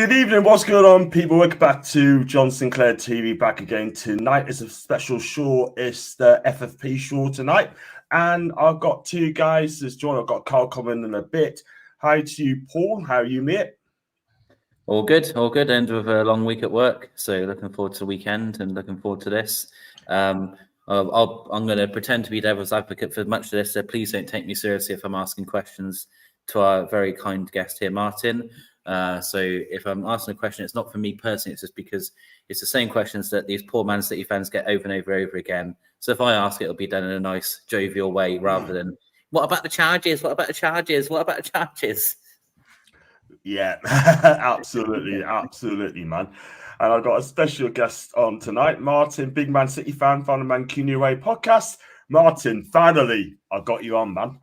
Good evening, what's going on, people? Welcome back to John Sinclair TV. Back again tonight. It's a special show. It's the FFP show tonight. And I've got two guys as joined. I've got Karl coming in a bit. Hi to you, Paul. How are you, mate? All good, all good. End of a long week at work. So looking forward to the weekend and looking forward to this. I'm going to pretend to be devil's advocate for much of this. So please don't take me seriously if I'm asking questions to our very kind guest here, Martin. So if I'm asking a question, it's not for me personally. It's just because it's the same questions that these poor Man City fans get over and over and over again. So if I ask it, it'll be done in a nice, jovial way rather than, what about the charges? What about the charges? What about the charges? Yeah, absolutely, man. And I've got a special guest on tonight, Martin, big Man City fan from the Mancunian Way podcast. Martin, finally, I got you on, man.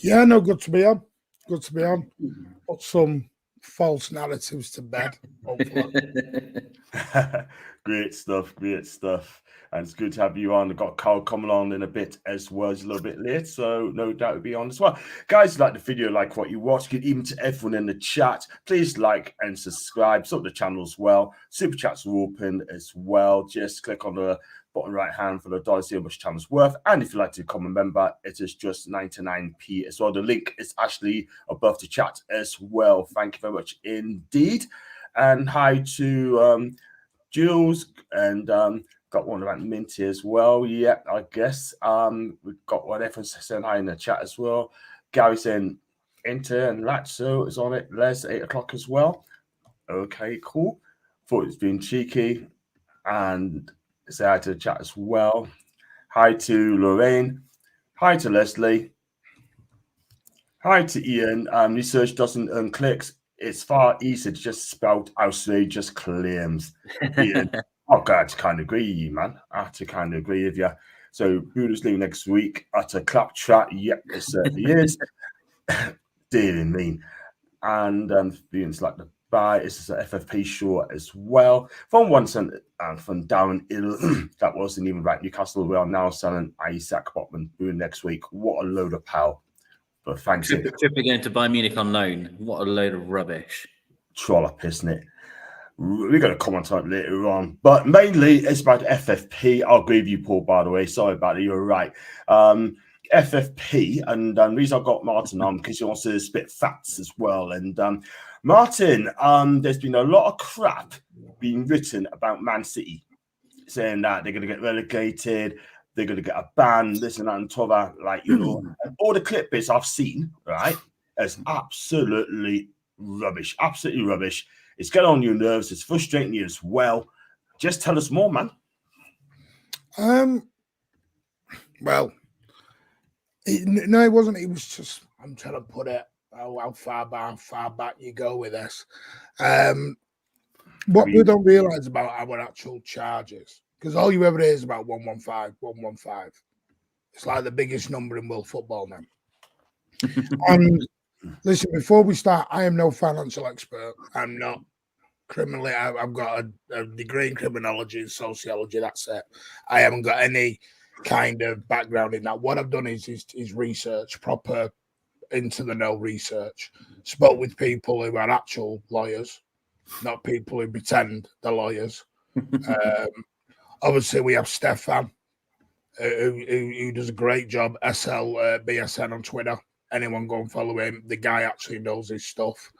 Yeah, no, good to be on. Good to be on. Put some false narratives to bed, hopefully. Great stuff. And it's good to have you on. I've got Karl coming on in a bit as well. It's a little bit late, so no doubt he'll be on as well. Guys, if you like the video, like what you watch, good evening to everyone in the chat. Please like and subscribe. Sub the channel as well. Super chats are open as well. Just click on the bottom right hand for the dollar, see how much time is worth. And if you'd like to become a member, it is just 99p as well. The link is actually above the chat as well. Thank you very much indeed. And hi to Jules and got one about Minty as well. Yeah, I guess. We've got one everyone's saying hi in the chat as well. Gary saying Inter and Lazio is on it. Les 8 o'clock as well. Okay, cool. Thought it's been cheeky. And say hi to the chat as well. Hi to Lorraine. Hi to Leslie. Hi to Ian. Research doesn't earn clicks. It's far easier to just spout outrageous claims. Ian, I've got to kind of agree with you, man. I have to kind of agree with you. So Bundesliga next week at a claptrap. Yep, it certainly is. Dearly mean. And beings like the buy. It's an FFP show as well. From one cent and from Darren Ill, that wasn't even right. Newcastle we are now selling Isaac Botman next week. What a load of power. But thanks. Trippier going to Bayern Munich on loan. What a load of rubbish. Trollop, isn't it? We're going to comment on it later on. But mainly, it's about FFP. I'll agree with you, Paul, by the way. Sorry about it. You're right. FFP. And the reason I got Martin on, because he wants to spit facts as well. And Martin, there's been a lot of crap being written about Man City, saying that they're going to get relegated, they're going to get a ban, this and that and t'other. Like, you know, all the clip bits I've seen, right, is absolutely rubbish. Absolutely rubbish. It's getting on your nerves. It's frustrating you as well. Just tell us more, man. Well, no, it wasn't. It was just, I'm trying to put it, how far back you go with this. What we don't realise about our actual charges, because all you ever hear is about 115. It's like the biggest number in world football now. Listen, before we start, I am no financial expert. I'm not criminally. I've got a degree in criminology and sociology. That's it. I haven't got any kind of background in that. What I've done is research, proper into the know research. Spoke with people who are actual lawyers, not people who pretend they're lawyers. Obviously, we have Stefan, who does a great job. BSN on Twitter. Anyone go and follow him. The guy actually knows his stuff.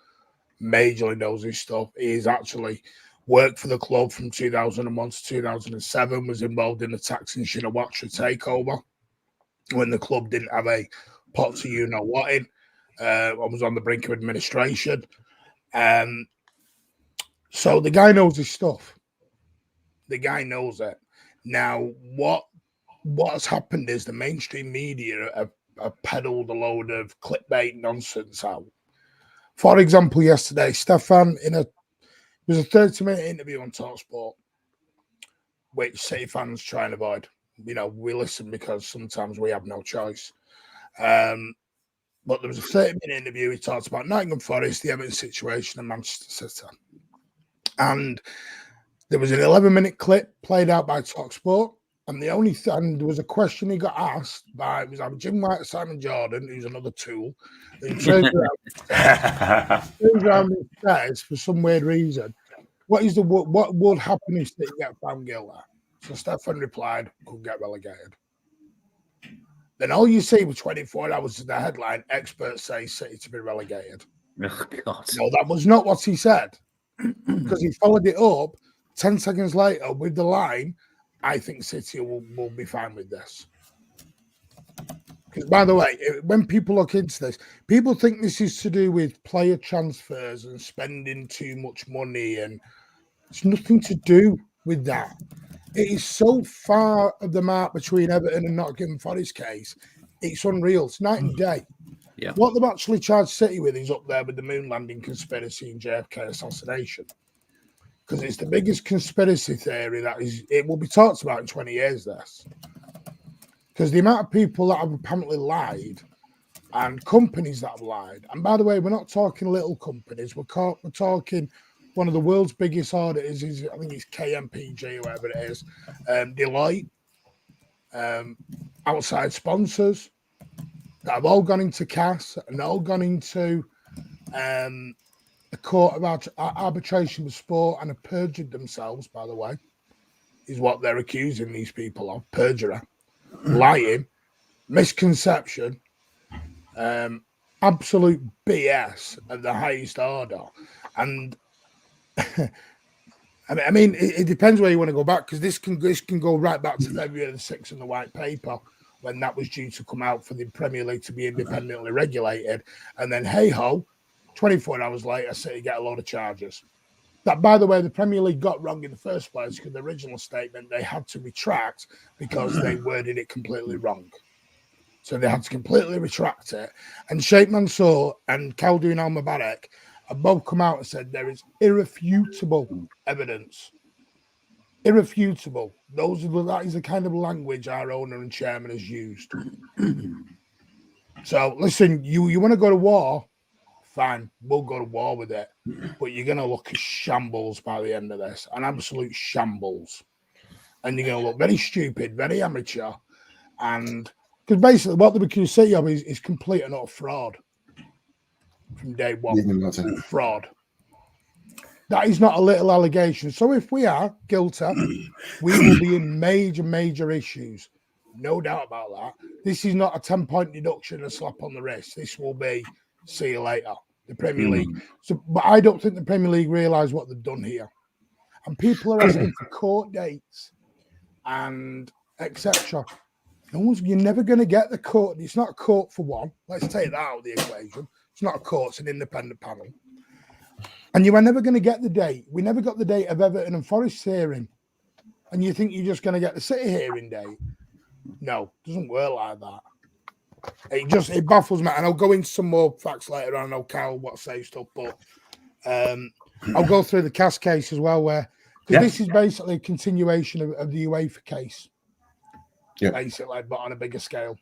Majorly knows his stuff. He's actually worked for the club from 2001 to 2007, was involved in the Taksin Shinawatra takeover when the club didn't have a pot to you-know-what in. I was on the brink of administration. So the guy knows his stuff. The guy knows it. Now, what has happened is the mainstream media have peddled a load of clickbait nonsense out. For example, yesterday, Stefan it was a 30-minute interview on TalkSport, which City fans try and avoid. You know, we listen because sometimes we have no choice. But there was a 30-minute interview. He talked about Nottingham Forest, the Everton situation, and Manchester City. And there was an 11-minute clip played out by TalkSport And the only and there was a question he got asked by it was either Jim White or Simon Jordan, who's another tool, who turns around and says, for some weird reason, what would happen if City get found guilty? So Stefan replied, could get relegated. Then all you see with 24 hours of the headline, experts say City to be relegated. Oh, God. No, that was not what he said, because he followed it up 10 seconds later with the line, I think City will be fine with this. Because, by the way, when people look into this, people think this is to do with player transfers and spending too much money, and it's nothing to do with that. It is so far of the mark between Everton and Nottingham Forest case. It's unreal. It's night and day. Yeah. What they've actually charged City with is up there with the moon landing conspiracy and JFK assassination. Because it's the biggest conspiracy theory it will be talked about in 20 years, this. Because the amount of people that have apparently lied and companies that have lied. And by the way, we're not talking little companies. We're talking one of the world's biggest auditors I think it's KMPG, whatever it is, Deloitte, outside sponsors that have all gone into CAS and all gone into the court of arbitration for sport and have perjured themselves, by the way, is what they're accusing these people of. Perjury, lying, misconception, absolute BS of the highest order. And I mean, it depends where you want to go back, because this can go right back to February the 6th in the white paper, when that was due to come out for the Premier League to be independently regulated. And then, hey-ho, 24 hours later, City get a load of charges. That, by the way, the Premier League got wrong in the first place, because the original statement they had to retract because they worded it completely wrong. So they had to completely retract it. And Sheikh Mansour and Khaldoon Al-Mubarak have both come out and said there is irrefutable evidence. Irrefutable. That is the kind of language our owner and chairman has used. So listen, you want to go to war? Fine, we'll go to war with it. But you're going to look a shambles by the end of this, an absolute shambles. And you're going to look very stupid, very amateur. And because basically what the accused City of is complete and utter fraud from day one. Fraud. That is not a little allegation. So if we are guilty, we will be in major, major issues. No doubt about that. This is not a 10-point deduction, a slap on the wrist. This will be, see you later, the Premier League. So, but I don't think the Premier League realise what they've done here. And people are asking for court dates and etc. You're never going to get the court. It's not a court for one. Let's take that out of the equation. It's not a court, it's an independent panel. And you are never going to get the date. We never got the date of Everton and Forest hearing. And you think you're just going to get the City hearing date? No, it doesn't work like that. It baffles me. And I'll go into some more facts later on. I know Karl what say stuff, but I'll go through the CAS case as well, because this is basically a continuation of the UEFA case. Yeah. Basically, but on a bigger scale.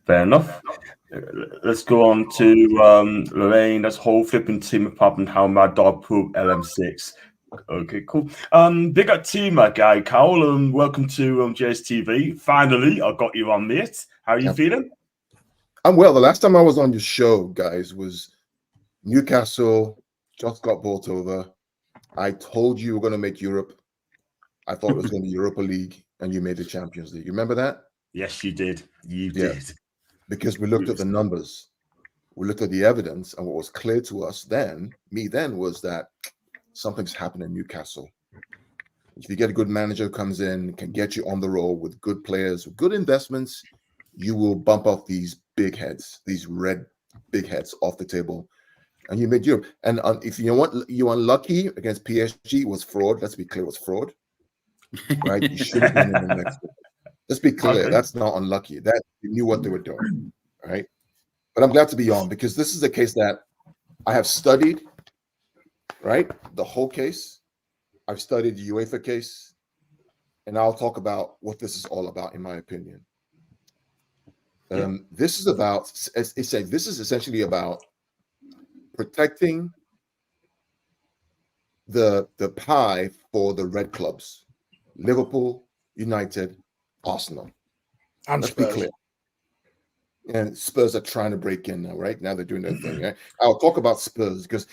Fair enough. Let's go on to Lorraine. That's whole flipping team of pub and how my dog poop LM6. Okay, cool. Big up to you, my guy, Karl, and welcome to JSTV. Finally, I got you on, mate. How are you feeling? I'm well. The last time I was on your show, guys, was Newcastle just got bought over. I told you were going to make Europe. I thought it was going to be Europa League, and you made the Champions League. You remember that? Yes, you did. You did. Because we looked at the numbers. We looked at the evidence, and what was clear to us then, was that something's happened in Newcastle. If you get a good manager who comes in, can get you on the roll with good players, with good investments, you will bump off these big heads, these red big heads off the table. And you made Europe. And if you want, you're unlucky against PSG, was fraud. Let's be clear, it was fraud. Right? You should have been in the next one. Let's be clear, that's not unlucky. That you knew what they were doing. Right? But I'm glad to be on, because this is a case that I have studied, right? The whole case. I've studied the UEFA case, and I'll talk about what this is all about, in my opinion. This is about, this is essentially about protecting the pie for the red clubs, Liverpool, United, Arsenal. And Let's be Spurs. clear. And Spurs are trying to break in now, right? Now they're doing their thing. Right? I'll talk about Spurs because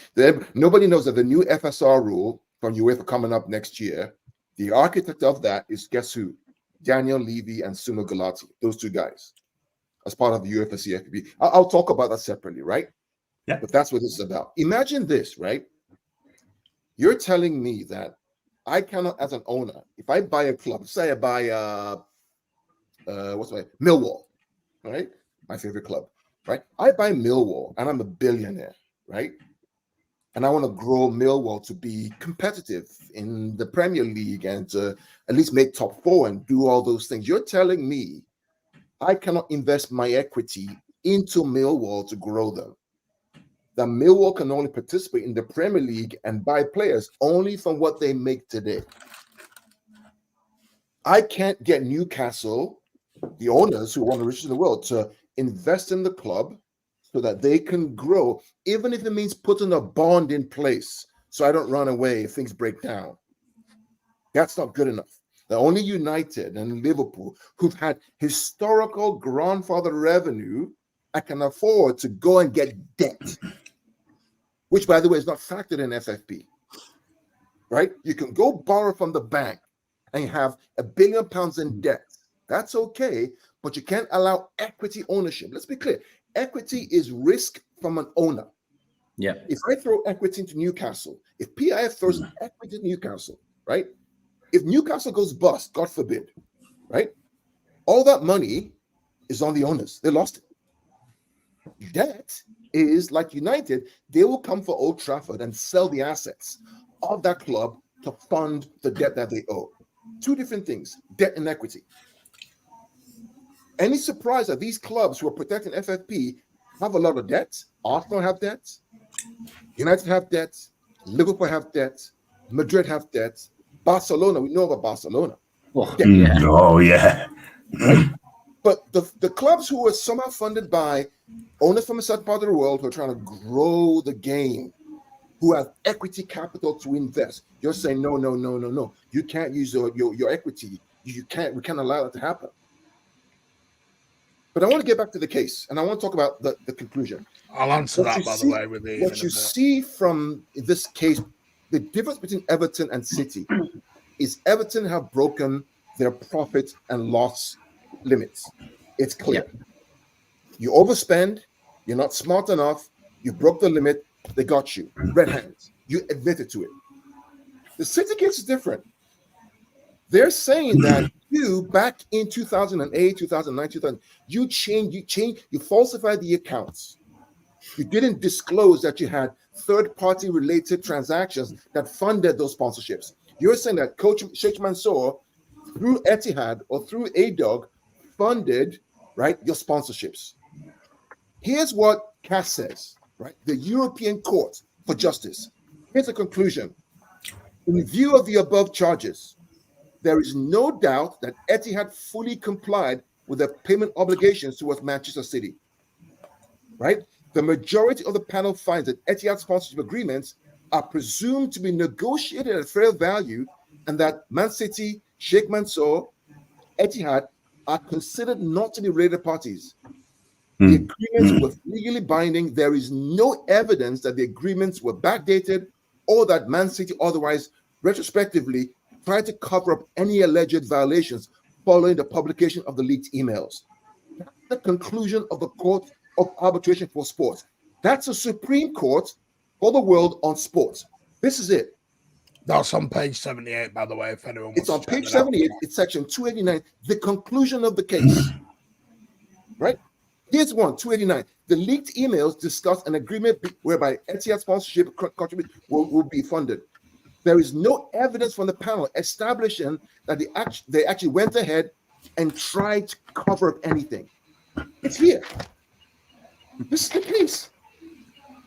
nobody knows that the new FSR rule from UEFA coming up next year, the architect of that is, guess who? Daniel Levy and Suno Galati, those two guys, as part of the UEFA CFP. I'll talk about that separately, right? Yeah. But that's what this is about. Imagine this, right? You're telling me that I cannot, as an owner, if I buy a club, say I buy Millwall, right? My favorite club, right? I buy Millwall and I'm a billionaire, right? And I want to grow Millwall to be competitive in the Premier League and to at least make top 4 and do all those things. You're telling me I cannot invest my equity into Millwall to grow them. That Millwall can only participate in the Premier League and buy players only from what they make today. I can't get Newcastle, the owners who are one of the richest in the world, to invest in the club so that they can grow, even if it means putting a bond in place so I don't run away if things break down. That's not good enough. The only United and Liverpool, who've had historical grandfather revenue, I can afford to go and get debt, which, by the way, is not factored in FFP, right? You can go borrow from the bank and have £1 billion in debt. That's okay, but you can't allow equity ownership. Let's be clear. Equity is risk from an owner. Yeah. If I throw equity into Newcastle, if PIF throws equity into Newcastle, right? If Newcastle goes bust, God forbid, right? All that money is on the owners. They lost it. Debt is like United. They will come for Old Trafford and sell the assets of that club to fund the debt that they owe. Two different things, debt and equity. Any surprise that these clubs who are protecting FFP have a lot of debt? Arsenal have debt, United have debt, Liverpool have debt, Madrid have debt, Barcelona, we know about Barcelona. Oh, yeah. Oh, yeah. Right? But the clubs who are somehow funded by owners from a certain part of the world who are trying to grow the game, who have equity capital to invest, you're saying, no. You can't use your equity. We can't allow that to happen. But I want to get back to the case, and I want to talk about the conclusion. I'll answer that, by the way, with the what you see from this case, the difference between Everton and City is Everton have broken their profit and loss limits. It's clear. Yeah. You overspend, you're not smart enough, you broke the limit, they got you. Red hands. You admitted to it. The City case is different. They're saying that you, back in 2008, 2009, 2000, you falsified the accounts. You didn't disclose that you had third-party related transactions that funded those sponsorships. You're saying that Coach Sheikh Mansour, through Etihad or through ADOG, funded, right, your sponsorships. Here's what CAS says, right? The European Court for Justice. Here's the conclusion. In view of the above charges, there is no doubt that Etihad fully complied with their payment obligations towards Manchester City, right? The majority of the panel finds that Etihad sponsorship agreements are presumed to be negotiated at fair value and that Man City, Sheikh Mansour, Etihad are considered not to be related parties. The agreements were legally binding. There is no evidence that the agreements were backdated or that Man City otherwise retrospectively tried to cover up any alleged violations following the publication of the leaked emails. That's the conclusion of the Court of Arbitration for Sports. That's a Supreme Court for the world on sports. This is it. That's on page 78, by the way, if anyone wants to check it out. It's on page 78. It's section 289, the conclusion of the case. Right? Here's one, 289. The leaked emails discuss an agreement whereby Etihad sponsorship contribution will be funded. There is no evidence from the panel establishing that they actually went ahead and tried to cover up anything. It's here. This is the case.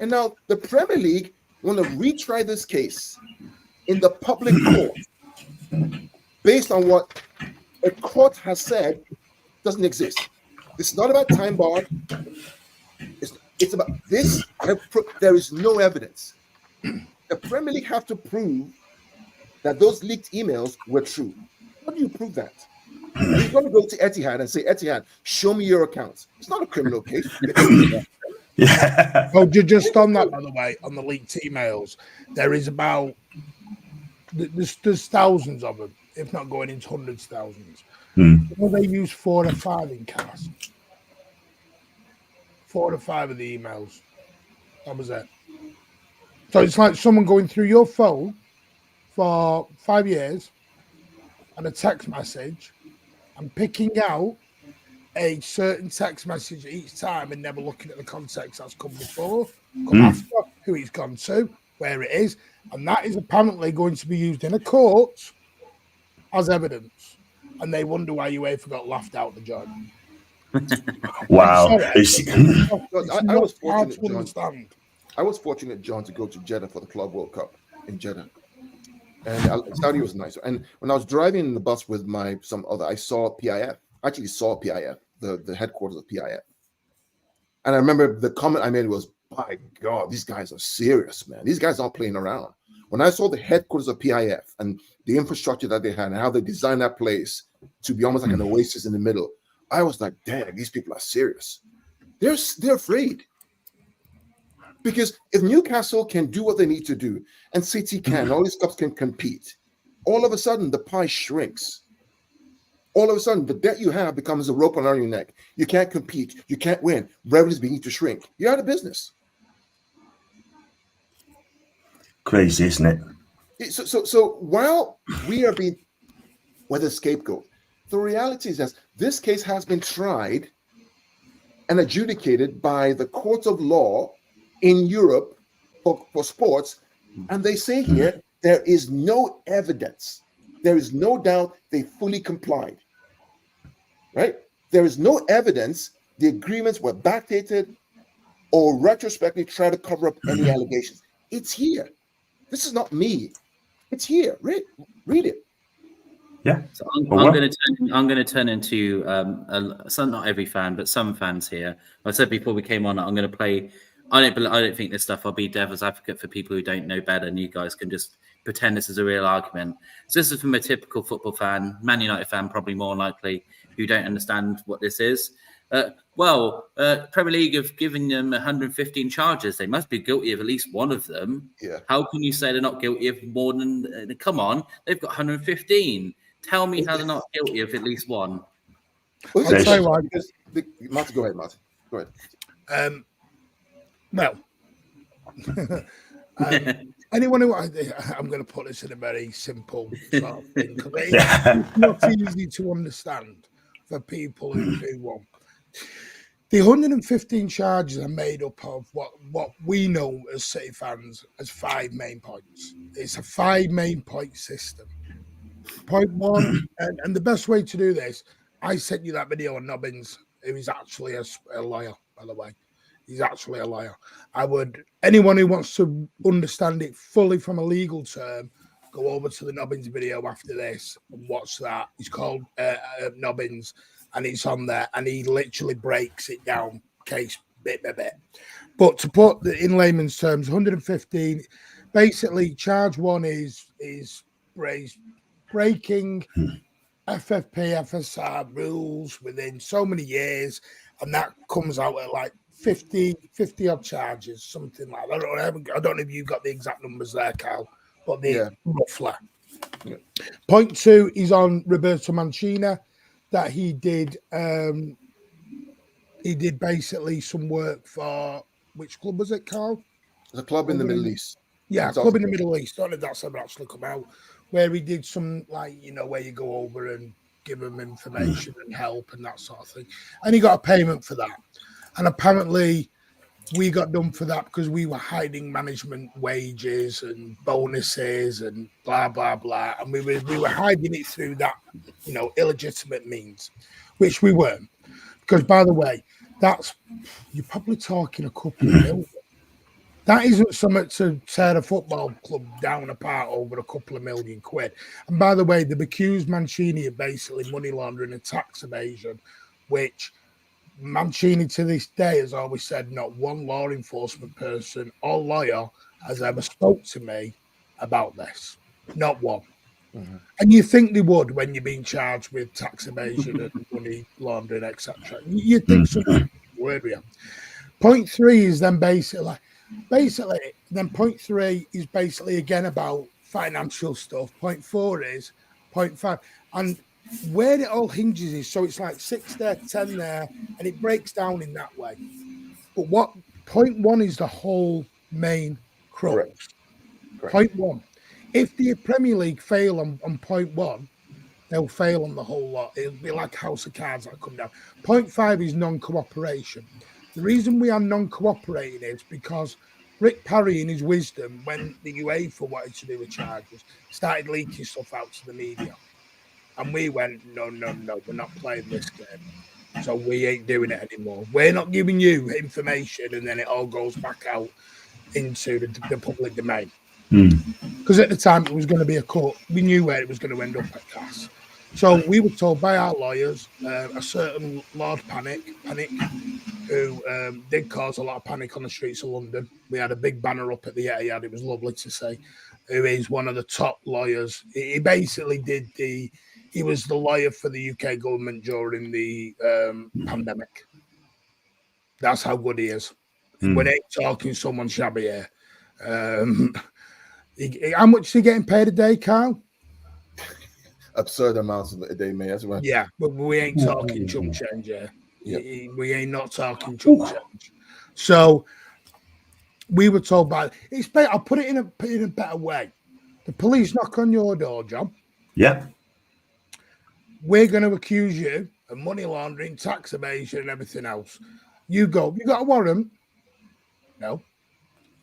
And now the Premier League want to retry this case in the public court based on what a court has said doesn't exist. It's not about time bar. It's about this. There is no evidence. The Premier League have to prove that those leaked emails were true. How do you prove that? You're going to go to Etihad and say, Etihad, show me your accounts. It's not a criminal case. Yeah. Oh, just on that, by the way, on the leaked emails, there is about there's thousands of them, if not going into hundreds of thousands. Well, they use 4 or 5 in cast. 4 or 5 of the emails. That was it. So it's like someone going through your phone for 5 years and a text message and picking out a certain text message each time and never looking at the context that's come before, come after, who it's gone to, where it is. And that is apparently going to be used in a court as evidence. And they wonder why UEFA got laughed out the job. Wow. I was fortunate, John, to go to Jeddah for the Club World Cup in Jeddah. And Saudi was nice. And when I was driving in the bus with I saw PIF. I actually saw PIF, the headquarters of PIF. And I remember the comment I made was, by God, these guys are serious, man. These guys aren't playing around. When I saw the headquarters of PIF and the infrastructure that they had and how they designed that place to be almost like an oasis in the middle, I was like, dang, these people are serious. They're afraid. Because if Newcastle can do what they need to do and City can, all these clubs can compete, all of a sudden the pie shrinks. All of a sudden, the debt you have becomes a rope around your neck. You can't compete. You can't win. Revenues begin to shrink. You're out of business. Crazy, isn't it? So while we are being the scapegoat, the reality is that this case has been tried and adjudicated by the courts of law in Europe for sports, and they say here there is no evidence. There is no doubt they fully complied. Right? There is no evidence the agreements were backdated or retrospectively try to cover up any allegations. It's here. This is not me. It's here. Read it. Yeah. So I'm going to turn into not every fan, but some fans here. I said before we came on, I'm going to play. I don't think this stuff. I'll be devil's advocate for people who don't know better, and you guys can just pretend this is a real argument. So this is from a typical football fan, Man United fan, probably more likely, who don't understand what this is. Premier League have given them 115 charges. They must be guilty of at least one of them. Yeah. How can you say they're not guilty of more than? Come on, they've got 115. Tell me how they're not guilty of at least one. I'll tell you why. Martin, go ahead, Martin. Go ahead. Anyone who I'm going to put this in a very simple sort of thing because it's not easy to understand for people who do one. The 115 charges are made up of what we know as City fans as 5 main points. It's a 5 main point system. Point 1, and the best way to do this, I sent you that video on Nobbins, who is actually a lawyer, by the way. He's actually a lawyer. Anyone who wants to understand it fully from a legal term, go over to the Nobbins video after this and watch that. It's called Nobbins, and it's on there, and he literally breaks it down case bit by bit. But to put in layman's terms, 115, basically charge 1 is breaking FFP, FSR rules within so many years, and that comes out at like 50 odd charges, something like that. I don't know if you got the exact numbers there, Karl, but roughly. Yeah. Point 2 is on Roberto Mancini, that he did basically some work for, which club was it, Karl? The club in the Middle East. Yeah, club in the Middle East. I don't know if that's ever actually come out, where he did some, where you go over and give them information and help and that sort of thing. And he got a payment for that. And apparently we got done for that because we were hiding management wages and bonuses and blah, blah, blah. And we were hiding it through that, illegitimate means, which we weren't. Because, by the way, you're probably talking a couple of million. That isn't something to tear a football club down apart over a couple of million quid. And by the way, they've accused Mancini of basically money laundering and tax evasion, which Mancini to this day has always said not one law enforcement person or lawyer has ever spoke to me about this. Not one. And you think they would when you're being charged with tax evasion and money laundering, etc. You think something would, yeah. Point 3 is then basically then point 3 is basically again about financial stuff. Point 4 is point 5, and where it all hinges is, so it's like 6 there, 10 there, and it breaks down in that way. But what point 1 is the whole main crux. Correct. Point 1. If the Premier League fail on point 1, they'll fail on the whole lot. It'll be like a house of cards that come down. Point 5 is non-cooperation. The reason we are non-cooperating is because Rick Parry, in his wisdom, when the UEFA wanted to do the charges, started leaking stuff out to the media. And we went, no, we're not playing this game. So we ain't doing it anymore. We're not giving you information, and then it all goes back out into the public domain. Because at the time it was going to be a court. We knew where it was going to end up at CAS. So we were told by our lawyers, a certain Lord Panic, who did cause a lot of panic on the streets of London. We had a big banner up at the Etihad. It was lovely to see. Who is one of the top lawyers. He basically he was the lawyer for the UK government during the pandemic. That's how good he is. When ain't talking someone shabby here. How much is he getting paid a day, Karl? Absurd amounts a day, mate. That's right. Yeah, but we ain't talking chump change here. We ain't not talking chump change. So we were told by it's better. I'll put it in a better way. The police knock on your door, John. Yeah. We're going to accuse you of money laundering, tax evasion, and everything else. You go. You got a warrant? No.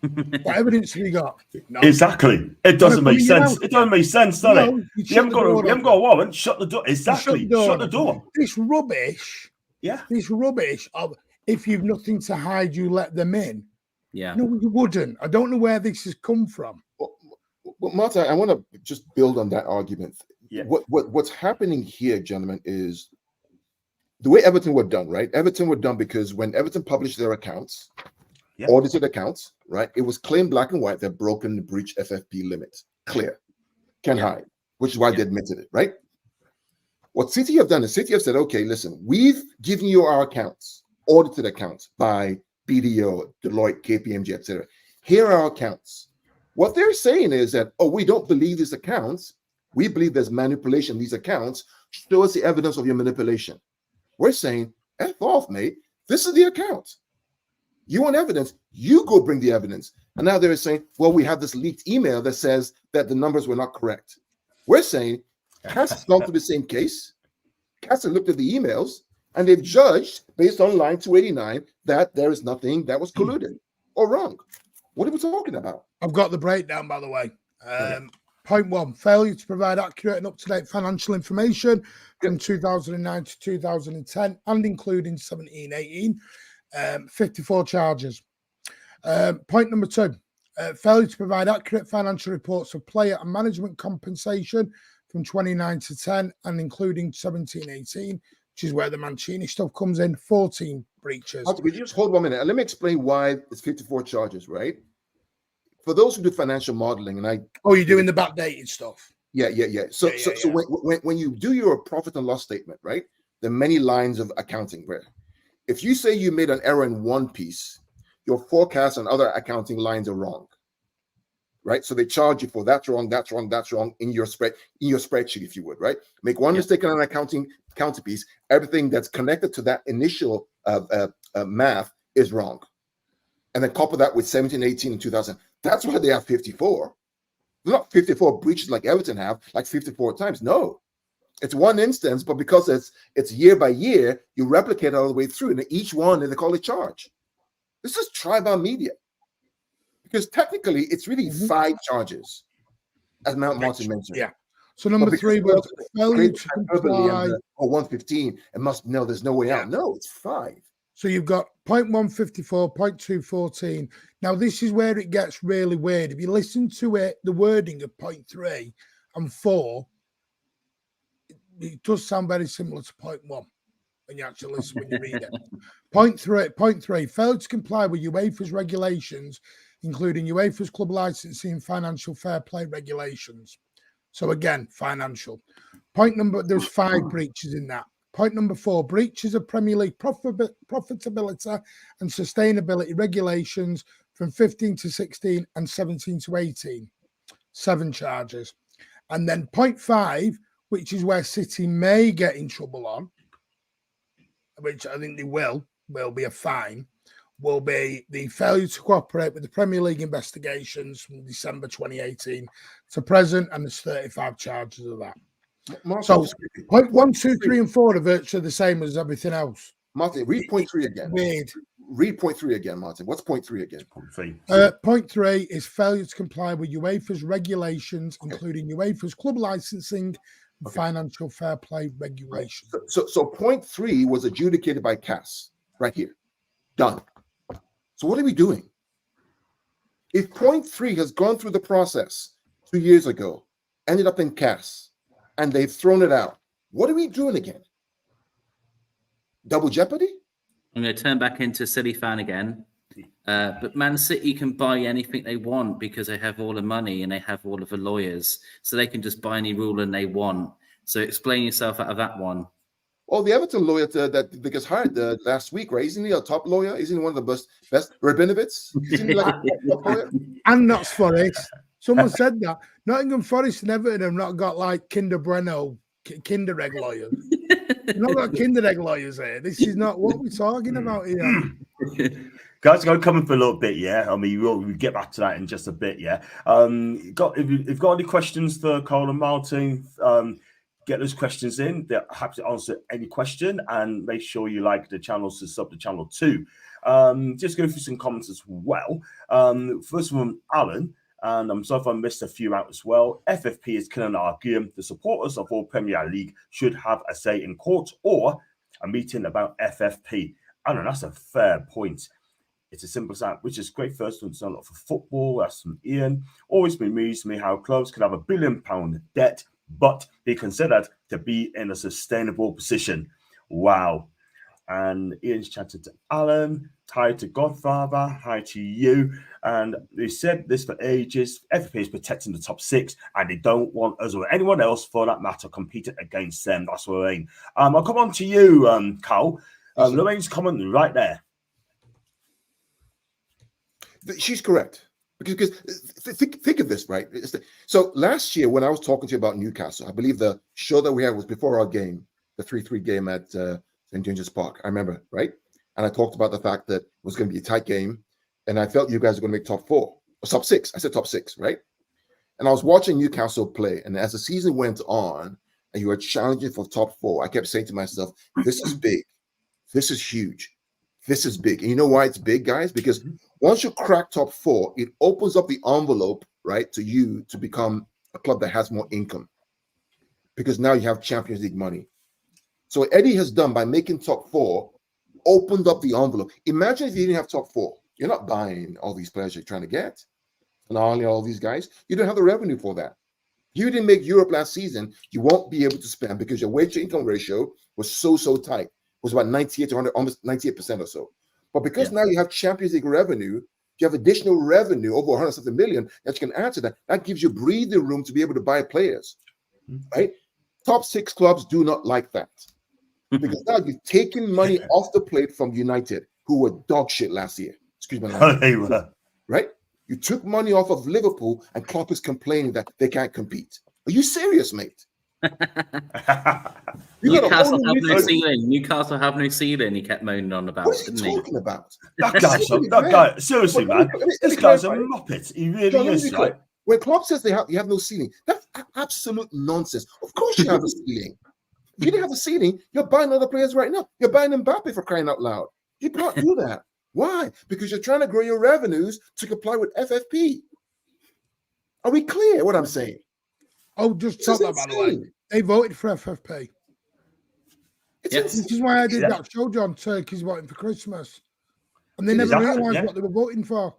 What evidence have you got? No. Exactly. It doesn't make sense. It doesn't make sense, does it? You haven't got a warrant. Shut the door. Exactly. Shut the door. This rubbish. Yeah. This rubbish of if you've nothing to hide, you let them in. Yeah. No, you wouldn't. I don't know where this has come from. Well, Marta, I want to just build on that argument. Yeah. What's happening here, gentlemen, is the way Everton were done, right? Everton were done because when Everton published their accounts, audited accounts, right? It was claimed black and white that broken the breach FFP limit. Clear. Can't hide, which is why they admitted it, right? What City have done is City have said, okay, listen, we've given you our accounts, audited accounts by BDO, Deloitte, KPMG, etc. Here are our accounts. What they're saying is that, oh, we don't believe these accounts. We believe there's manipulation in these accounts. Show us the evidence of your manipulation. We're saying, F off, mate. This is the account. You want evidence, you go bring the evidence. And now they're saying, well, we have this leaked email that says that the numbers were not correct. We're saying, CAS has gone through the same case. CAS has looked at the emails, and they've judged, based on line 289, that there is nothing that was colluded or wrong. What are we talking about? I've got the breakdown, by the way. Point 1, failure to provide accurate and up-to-date financial information from 2009 to 2010, and including 17-18. 54 charges. Point number 2, failure to provide accurate financial reports of player and management compensation from 29 to 10 and including 17-18, which is where the Mancini stuff comes in, 14 breaches. Could you just hold 1 minute? Let me explain why it's 54 charges, right? For those who do financial modeling, and you're doing the backdated stuff. Yeah. So when you do your profit and loss statement, right, there are many lines of accounting where if you say you made an error in one piece, your forecast and other accounting lines are wrong, right? So they charge you for that's wrong in your spreadsheet, if you would, right? Make one mistake on an accounting piece, everything that's connected to that initial math is wrong, and then couple that with 17, 18, and 2000. That's why they have 54. They're not 54 breaches like Everton have, like 54 times. No. It's one instance, but because it's year by year, you replicate it all the way through, and each one they call it charge. This is tribal media, because technically it's really 5 charges, as Martin mentioned. Yeah. So number 3 was failure to comply. Or 115, there's no way out. No, it's 5. So you've got point 1, 54, point 2, 14. Now this is where it gets really weird. If you listen to it, the wording of point 3 and 4. It does sound very similar to point 1 when you actually listen, when you read it. Point 3, failed to comply with UEFA's regulations, including UEFA's club licensing and financial fair play regulations. So again, financial. There's 5 breaches in that. Point number 4, breaches of Premier League profitability and sustainability regulations from 15 to 16 and 17 to 18. 7 charges. And then point 5, which is where City may get in trouble on, which I think they will be a fine, will be the failure to cooperate with the Premier League investigations from December 2018 to present, and there's 35 charges of that. Martin, So point 1, 2, 3, and 4 are virtually the same as everything else. Martin, read point 3 again. Weird. Read point 3 again, Martin. What's point 3 again? Point 3 is failure to comply with UEFA's regulations, including UEFA's club licensing and financial fair play regulations. So point 3 was adjudicated by CAS right here. Done. So what are we doing? If point 3 has gone through the process 2 years ago, ended up in CAS, and they've thrown it out, what are we doing again? Double jeopardy? I'm going to turn back into silly fan again. But Man City can buy anything they want because they have all the money and they have all of the lawyers. So they can just buy any ruling they want. So explain yourself out of that one. Oh, the Everton lawyer that they just hired last week, right? Isn't he a top lawyer? Isn't he one of the best Rabinovitz? Isn't he like a top lawyer? And Notts Forest. Someone said that. Nottingham Forest and Everton have not got like Kinder Bueno, Kinder Egg lawyers. We've not got Kinder Egg lawyers here. This is not what we're talking about here. Guys, go coming for a little bit, yeah. I mean, we'll get back to that in just a bit, yeah. If you've got any questions for Karl and Martin, get those questions in. They're happy to answer any question, and make sure you like the channel, to sub the channel too. Just go through some comments as well. First one, Alan. And I'm sorry if I missed a few out as well. FFP is killing our argument. The supporters of all Premier League should have a say in court or a meeting about FFP. I don't know, that's a fair point. It's as simple as that, which is great. First one, it's not a lot for football. That's from Ian. Always been amused to me how clubs can have £1 billion debt, but be considered to be in a sustainable position. Wow. And Ian's chatted to Alan. Hi to Godfather. Hi to you. And they said this for ages. FFP is protecting the top 6, and they don't want us or anyone else, for that matter, competing against them. That's what I mean. I'll come on to you, Karl. Lorraine's comment right there. She's correct. Because think of this, right? So last year, when I was talking to you about Newcastle, I believe the show that we had was before our game, the 3-3 game at St. James's Park. I remember, right? And I talked about the fact that it was going to be a tight game, and I felt you guys were going to make top 4 or top 6. I said top 6, right? And I was watching Newcastle play, and as the season went on, and you were challenging for top 4, I kept saying to myself, "This is big. This is huge. This is big." And you know why it's big, guys? Because once you crack top 4, it opens up the envelope, right, to you to become a club that has more income, because now you have Champions League money. So what Eddie has done by making top 4 opened up the envelope. Imagine if you didn't have top 4. You're not buying all these players you're trying to get. And all these guys, you don't have the revenue for that. You didn't make Europe last season, you won't be able to spend because your wage to income ratio was so tight. It was about 98 to 100, almost 98% or so. But because now you have Champions League revenue, you have additional revenue over 100 million that you can add to that. That gives you breathing room to be able to buy players, right? Top 6 clubs do not like that. Because now you've taken money off the plate from United, who were dog shit last year. Excuse me. They were. Right? You took money off of Liverpool, and Klopp is complaining that they can't compete. Are you serious, mate? Newcastle have no ceiling. Newcastle have no ceiling. He kept moaning on about. What is he talking about? That guy, seriously, man. This guy's a muppet. He really is. Right? When Klopp says you have no ceiling, that's absolute nonsense. Of course you have a ceiling. If you didn't have a ceiling, you're buying other players right now. You're buying Mbappe, for crying out loud. You can't do that. Why? Because you're trying to grow your revenues to comply with FFP. Are we clear what I'm saying? Oh, just tell that, by the way. They voted for FFP. This is why I did that show, John. Turkey's voting for Christmas. And they never realised what they were voting for.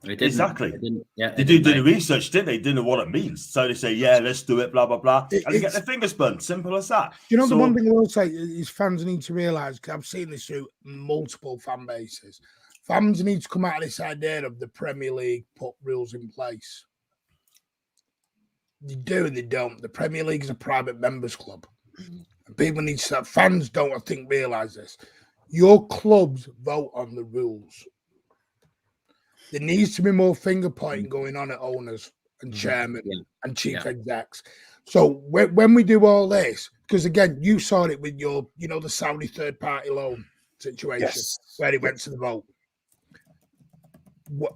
Exactly. They do the research, didn't they? They didn't know what it means. So they say, yeah, let's do it, blah, blah, blah. And they get their fingers burnt. Simple as that. You know, the one thing I will say is fans need to realise, because I've seen this through multiple fan bases, fans need to come out of this idea of the Premier League put rules in place. They do and they don't. The Premier League is a private members club. And people need to, fans don't, I think, realise this. Your clubs vote on the rules. There needs to be more finger pointing going on at owners and chairman and chief execs. So when we do all this, because again, you saw it with your, the Saudi third-party loan situation where it went to the vote.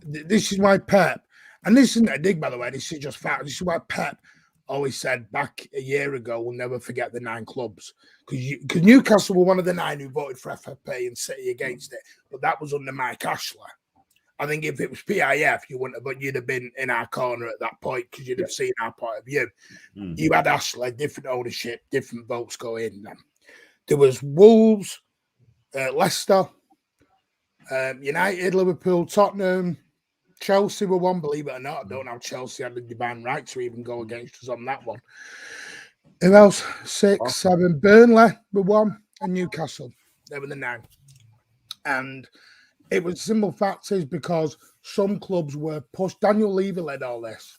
This is why Pep, and this isn't a dig, by the way, this is just fact. This is why Pep always said back a year ago, we'll never forget the 9 clubs. Because Newcastle were one of the 9 who voted for FFP and City against it. But that was under Mike Ashley. I think if it was PIF, you wouldn't have, but you'd have been in our corner at that point because you'd have seen our point of view. You had Ashley, different ownership, different votes go in. There was Wolves, Leicester, United, Liverpool, Tottenham, Chelsea were one, believe it or not. I don't know how Chelsea had the divine right to even go against us on that one. Who else? 6, 7. Burnley were one, and Newcastle. They were the 9. And it was simple fact is because some clubs were pushed. Daniel Levy led all this.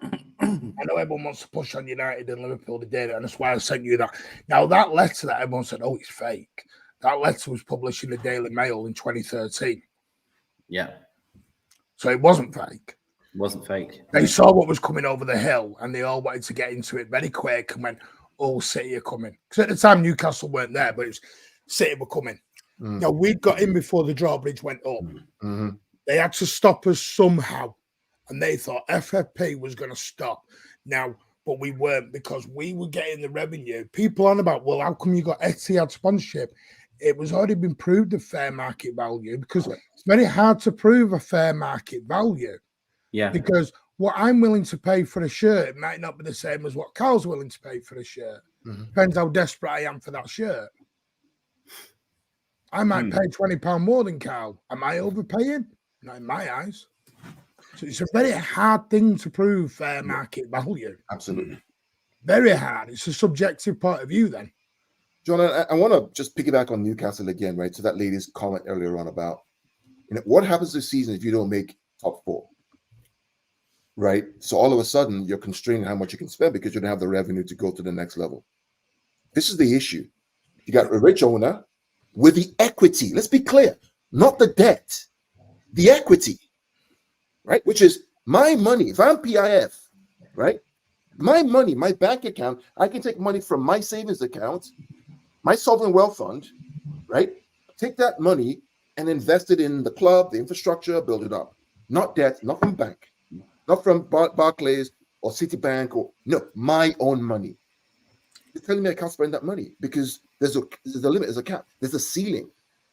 I know everyone wants to push on United and Liverpool. They did it, and that's why I sent you that. Now, that letter that everyone said, oh, it's fake. That letter was published in the Daily Mail in 2013. Yeah. So it wasn't fake. It wasn't fake. They saw what was coming over the hill, and they all wanted to get into it very quick and went, oh, City are coming. Because at the time, Newcastle weren't there, but it was City were coming. Now, we got in before the drawbridge went up. They had to stop us somehow. And they thought FFP was going to stop. Now, but we weren't because we were getting the revenue. People on about, well, how come you got Etihad sponsorship? It was already been proved a fair market value because it's very hard to prove a fair market value. Yeah. Because what I'm willing to pay for a shirt might not be the same as what Carl's willing to pay for a shirt. Depends how desperate I am for that shirt. I might pay £20 more than Carl. Am I overpaying? Not in my eyes. So it's a very hard thing to prove fair market value. Absolutely. Very hard. It's a subjective point of view then. John, I want to just piggyback on Newcastle again, right? So that lady's comment earlier on about, what happens this season if you don't make top 4, right? So all of a sudden you're constraining how much you can spend because you don't have the revenue to go to the next level. This is the issue. You got a rich owner with the equity. Let's be clear, not the debt, the equity, right? Which is my money. If I'm PIF, right? My money, my bank account, I can take money from my savings account, my sovereign wealth fund, right? Take that money and invest it in the club, the infrastructure, build it up. Not debt, not from bank, not from Barclays or Citibank or my own money. You're telling me I can't spend that money because there's a limit, there's a cap, there's a ceiling.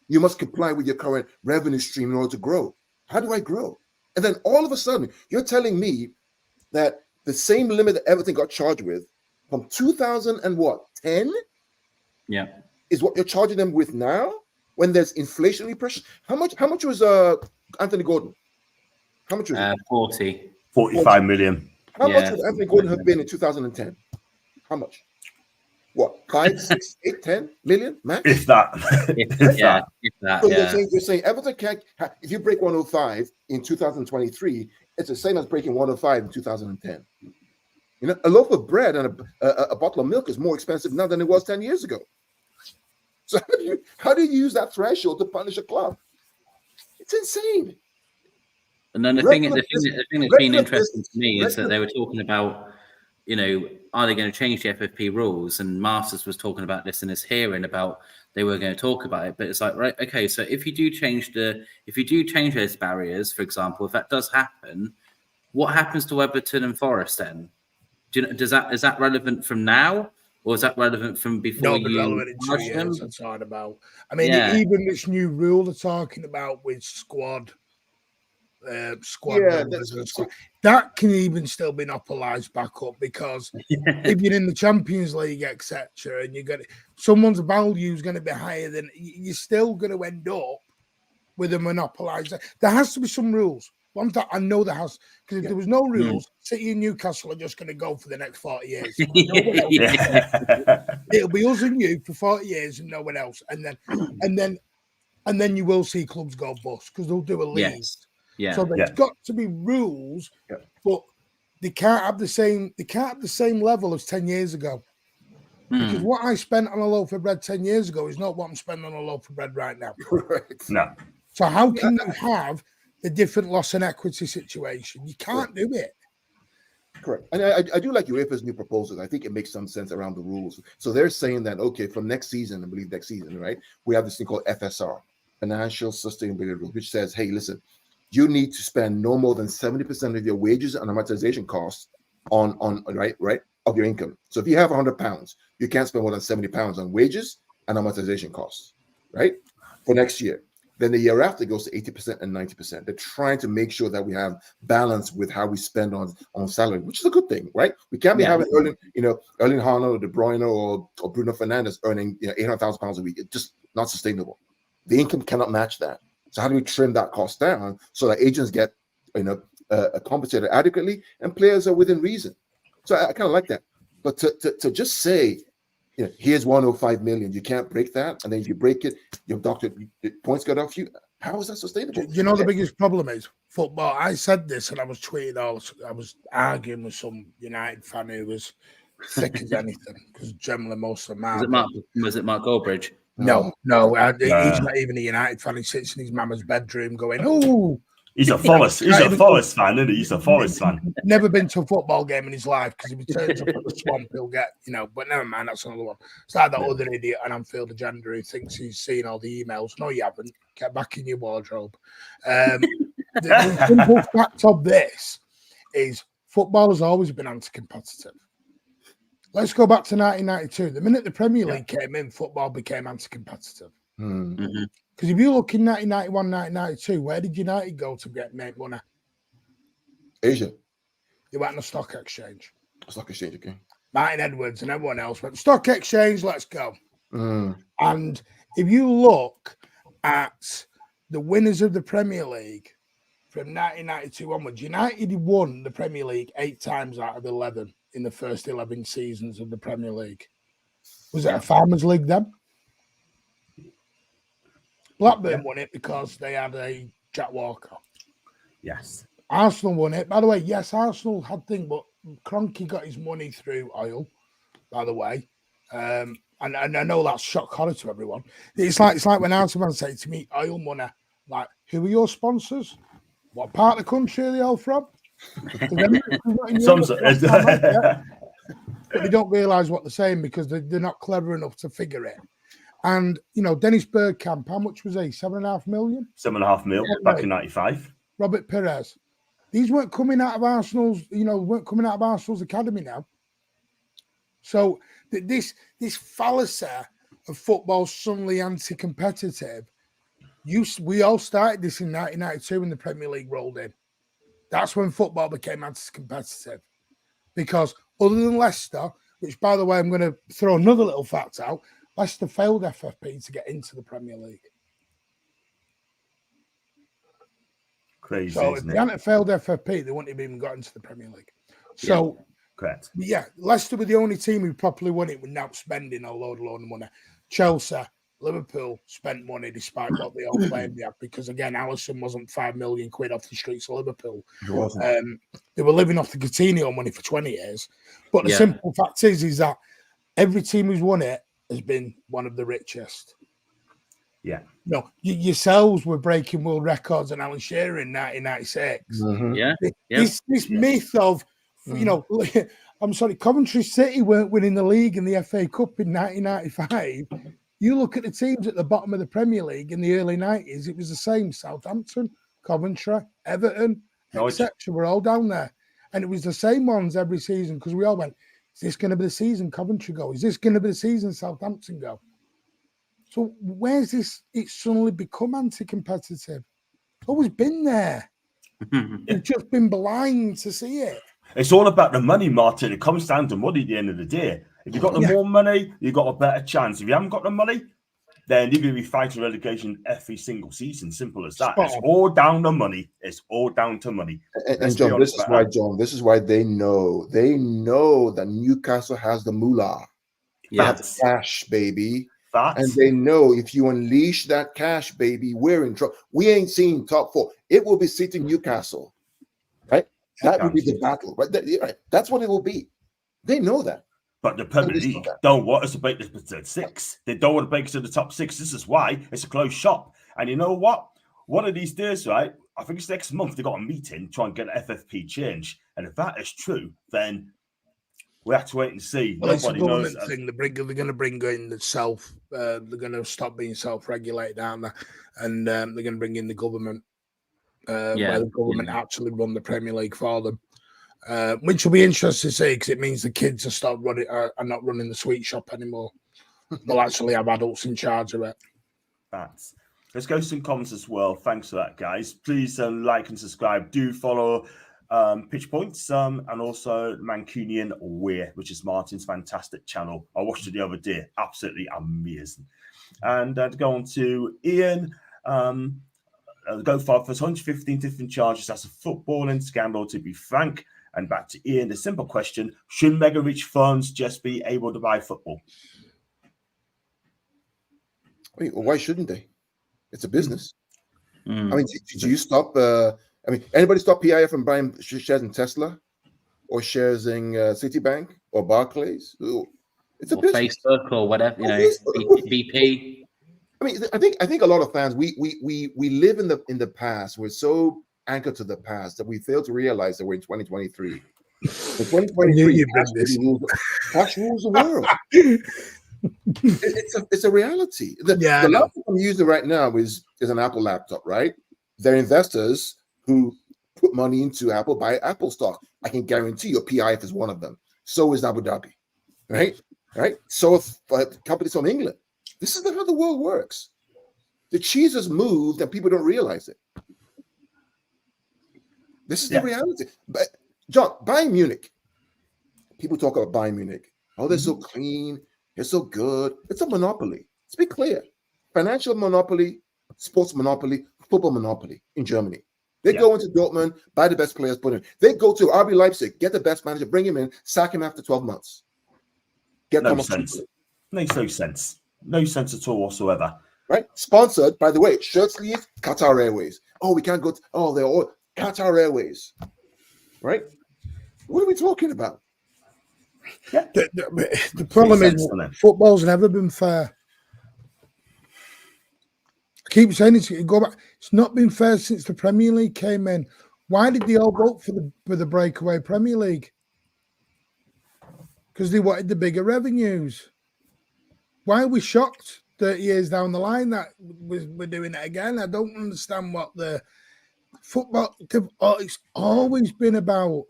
You must comply with your current revenue stream in order to grow. How do I grow? And then all of a sudden, you're telling me that the same limit that everything got charged with from 2010 is what you're charging them with now when there's inflationary pressure. How much was Anthony Gordon? How much was it? 45 million. How much would Anthony Gordon have been in 2010? How much? What, 5, 6, 8, 10 million max? If that. So you're saying Everton can't, if you break 105 in 2023, it's the same as breaking 105 in 2010. A loaf of bread and a bottle of milk is more expensive now than it was 10 years ago. So how do you use that threshold to punish a club? It's insane. And then the thing that's been interesting to me is that they were talking about, are they going to change the FFP rules? And Masters was talking about this in his hearing about they were going to talk about it. But it's like, right, okay, so if you do change those barriers, for example, if that does happen, what happens to Everton and Forest then? Is that relevant from now? Or is that relevant from before relevant in 2 years, I'm talking about. I mean, even this new rule they're talking about with squad that can even still be monopolized back up because if you're in the Champions League, etc., and you get someone's value is going to be higher than you're still going to end up with a monopolized. There has to be some rules. One that I know there has, because if there was no rules, City and Newcastle are just going to go for the next 40 years. It'll be us and you for 40 years and no one else, and then you will see clubs go bust because they'll do a league. Yeah. So there's got to be rules, but they can't have the same level as 10 years ago. Because what I spent on a loaf of bread 10 years ago is not what I'm spending on a loaf of bread right now. Right. No. So how can you have the different loss and equity situation? You can't do it. Correct. And I do like UEFA's new proposals. I think it makes some sense around the rules. So they're saying that, okay, from next season, I believe next season, right, we have this thing called FSR, Financial Sustainability Rule, which says, hey, listen, you need to spend no more than 70% of your wages and amortization costs on right, of your income. So if you have £100, you can't spend more than £70 on wages and amortization costs, right, for next year. Then the year after it goes to 80% and 90%. They're trying to make sure that we have balance with how we spend on salary, which is a good thing, right? We can't be having Erling Haaland or De Bruyne or Bruno Fernandes earning £800,000 a week. It's just not sustainable. The income cannot match that. So how do we trim that cost down so that agents get compensated adequately and players are within reason? So I kind of like that. But to just say, here's 105 million, you can't break that, and then if you break it, your doctor points got off you. How is that sustainable? You know, the biggest problem is football. I said this and I was tweeting I was arguing with some United fan who was thick as anything, because generally most of them are. Was it Mark Goldbridge? No, he's not even a United fan. He sits in his mama's bedroom going, "Oh." He's a Forest. He's a Forest fan, isn't he? He's a Forest fan. Never been to a football game in his life, because if he turns up at the Swamp, he'll get, but never mind, that's another one. It's like that other idiot on Anfield Agenda who thinks he's seen all the emails. No, you haven't. Get back in your wardrobe. The simple fact of this is football has always been anti-competitive. Let's go back to 1992. The minute the Premier League came in, football became anti-competitive. Mm-hmm. Because if you look in 1991, 1992, where did United go to make money? Asia. They went on a stock exchange. Stock exchange, okay. Martin Edwards and everyone else went, stock exchange, let's go. Mm. And if you look at the winners of the Premier League from 1992 onwards, United won the Premier League 8 times out of 11 in the first 11 seasons of the Premier League. Was it a Farmers League then? Blackburn won it because they had a Jack Walker. Yes. Arsenal won it. By the way, yes, Arsenal had thing, but Kroenke got his money through oil, by the way. And I know that's shock horror to everyone. It's like when Arsenal say to me, oil money, like, who are your sponsors? What part of the country are they all from? But they don't realise what they're saying because they're not clever enough to figure it. And, Dennis Bergkamp, how much was he? 7.5 million? 7.5 million back in 95. Robert Perez. These weren't coming out of Arsenal's, academy now. So this fallacy of football suddenly anti-competitive, we all started this in 1992 when the Premier League rolled in. That's when football became anti-competitive. Because other than Leicester, which, by the way, I'm going to throw another little fact out, Leicester failed FFP to get into the Premier League. Crazy. So if they hadn't failed FFP, they wouldn't have even got into the Premier League. So, correct. Yeah, Leicester were the only team who properly won it without spending a load of money. Chelsea, Liverpool spent money despite what they all claimed they had, because, again, Alisson wasn't £5 million off the streets of Liverpool. He wasn't. They were living off the Coutinho money for 20 years. But the simple fact is that every team who's won it has been one of the richest. Yeah. Yourselves were breaking world records on Alan Shearer in 1996. Mm-hmm. This myth of, I'm sorry, Coventry City weren't winning the league and the FA Cup in 1995. You look at the teams at the bottom of the Premier League in the early 90s, it was the same. Southampton, Coventry, Everton, etc. We're all down there. And it was the same ones every season, because we all went, is this going to be the season Coventry go? Is this going to be the season Southampton go? So where's this? It's suddenly become anti-competitive. It's always been there. We've just been blind to see it. It's all about the money, Martin. It comes down to money at the end of the day. If you've got the more money, you've got a better chance. If you haven't got the money, then you're going to be fighting relegation every single season. Simple as that. It's all down to money. It's all down to money. And John, this is why they know that Newcastle has the moolah. That's cash, baby. And they know if you unleash that cash, baby, we're in trouble. We ain't seen top 4. It will be City, Newcastle, right? That would be the battle, right? Right? That's what it will be. They know that. But the Premier League don't want us to break this to 6. They don't want to break us to the top 6. This is why it's a closed shop. And you know what? One of these days, right? I think it's next month. They got a meeting trying to get an FFP change. And if that is true, then we have to wait and see. Well, it's a Nobody knows. government thing. They're going to bring in the self. They're going to stop being self-regulated, aren't they? And they're going to bring in the government, where the government actually run the Premier League for them. Which will be interesting to see, because it means the kids are not running the sweet shop anymore. They'll actually have adults in charge of it. Let's go to some comments as well. Thanks for that, guys. Please like and subscribe. Do follow Pitch Points and also Mancunian Way, which is Martin's fantastic channel. I watched it the other day. Absolutely amazing. And to go on to Ian, go for 115 different charges. That's a footballing scandal, to be frank. And back to Ian, the simple question: should mega rich firms just be able to buy football? Wait, well, why shouldn't they? It's a business. I mean, did you stop? Anybody stop PIF from buying shares in Tesla or shares in Citibank or Barclays? It's a business. Facebook or whatever, BP. I mean, I think a lot of fans we live in the past. We're so anchored to the past that we fail to realize that we're in 2023. In 2023, cash rules the world. It's a reality. The laptop I'm using right now is an Apple laptop, right? They're investors who put money into Apple, buy Apple stock. I can guarantee you PIF is one of them. So is Abu Dhabi, right? So if companies from England. This is how the world works. The cheese has moved and people don't realize it. This is the reality. But John, Bayern Munich. People talk about Bayern Munich. Oh, they're so clean. They're so good. It's a monopoly. Let's be clear. Financial monopoly, sports monopoly, football monopoly in Germany. They go into Dortmund, buy the best players, put him. They go to RB Leipzig, get the best manager, bring him in, sack him after 12 months. No sense. Makes no sense. No sense at all whatsoever. Right? Sponsored, by the way, shirt sleeves, Qatar Airways. Oh, we can't go to, they're all Qatar Airways. Right? What are we talking about? Yeah. The problem is football's never been fair. I keep saying it's not been fair since the Premier League came in. Why did they all vote for the breakaway Premier League? Because they wanted the bigger revenues. Why are we shocked 30 years down the line that we're doing it again? I don't understand what the football. It's always been about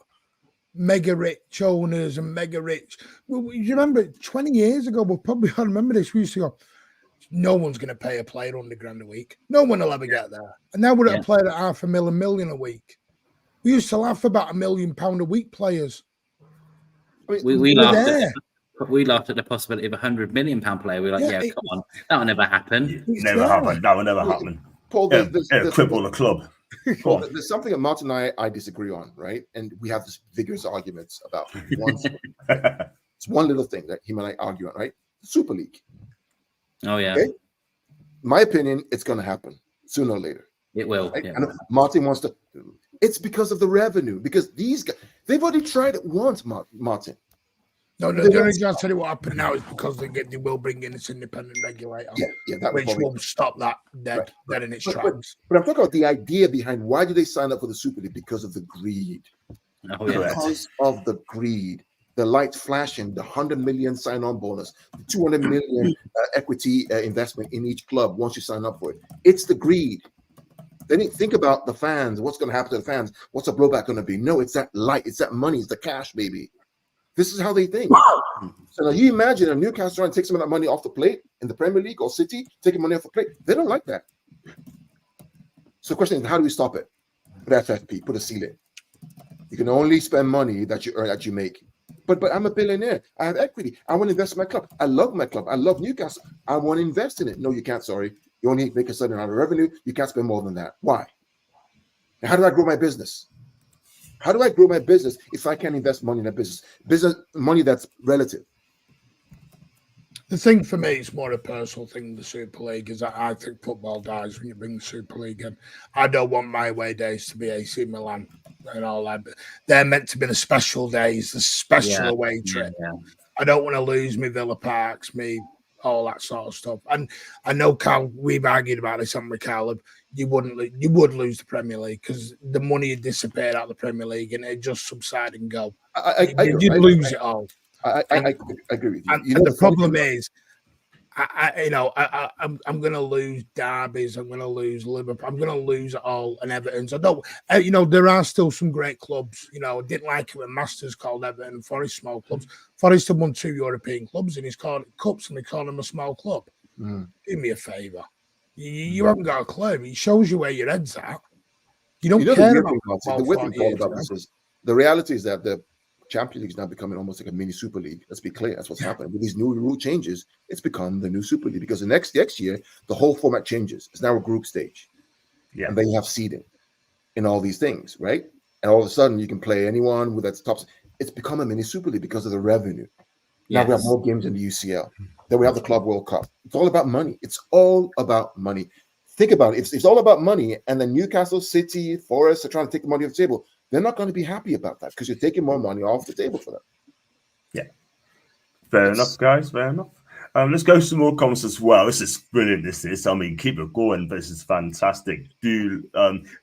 mega rich owners and mega rich. Well, you remember 20 years ago? I remember this. We used to go, no one's going to pay a player $100,000 a week. No one will ever get there. And now we're at a player at $500,000 million a week. We used to laugh about £1 million a week players. We laughed at the possibility of £100 million player. We were like, come on, that'll never happen. Never happen. That will never happen. Paul, cripple the club. Paul, there's something that Martin and I disagree on, right? And we have this vigorous arguments about one. It's one little thing that him and I argue on, right? Super League. Oh yeah. Okay? My opinion, it's going to happen sooner or later. It will. Right? And Martin wants to. It's because of the revenue. Because these guys, they've already tried it once, Martin. No, the reason I tell you what happened now is because they will bring in this independent regulator, which will stop that dead in its tracks. But I'm talking about the idea behind why do they sign up for the Super League? Because of the greed. Because of the greed. The lights flashing, the 100 million sign-on bonus, the 200 million equity investment in each club once you sign up for it. It's the greed. They didn't think about the fans. What's going to happen to the fans? What's the blowback going to be? No, it's that light. It's that money. It's the cash, baby. This is how they think. So now you imagine a Newcastle trying to take some of that money off the plate in the Premier League or City, taking money off the plate. They don't like that. So the question is, how do we stop it? Put FFP, put a ceiling. You can only spend money that you earn, that you make. But I'm a billionaire. I have equity. I want to invest in my club. I love my club. I love Newcastle. I want to invest in it. No, you can't. Sorry. You only make a certain amount of revenue. You can't spend more than that. Why? And how do I grow my business? How do I grow my business if I can't invest money in a business? Business money that's relative. The thing for me, it's more a personal thing. The Super League is that I think football dies when you bring the Super League in. I don't want my away days to be AC Milan and all that. But they're meant to be the special days, the special away trip. Yeah. I don't want to lose me Villa Parks, me all that sort of stuff. And I know, Carl, we've argued about this, haven't we, Carl? You would lose the Premier League because the money would disappear out of the Premier League and it'd just subside and go. You'd lose it all. I agree with you. And the problem is, I'm going to lose derbies. I'm going to lose Liverpool. I'm going to lose it all and Everton's. I don't, there are still some great clubs. I didn't like it when Masters called Everton and Forest small clubs. Forest had won 2 European clubs and he's called cups and they call them a small club. Do me a favour. You haven't got a clue. It shows you where your head's at. You don't care about the weird thing about this is the reality is that the Champions League is now becoming almost like a mini Super League. Let's be clear. That's what's happening. With these new rule changes, it's become the new Super League because the next year, the whole format changes. It's now a group stage. Yeah. And then you have seeding in all these things, right? And all of a sudden, you can play anyone with that top. It's become a mini Super League because of the revenue. Now we have more games in the UCL. Then we have the Club World Cup. It's all about money. It's all about money. Think about it. If it's all about money and then Newcastle, City, Forest are trying to take the money off the table, they're not going to be happy about that because you're taking more money off the table for them. Yeah. Fair enough, guys. Fair enough. Let's go some more comments as well. This is brilliant. This is, keep it going. This is fantastic. Do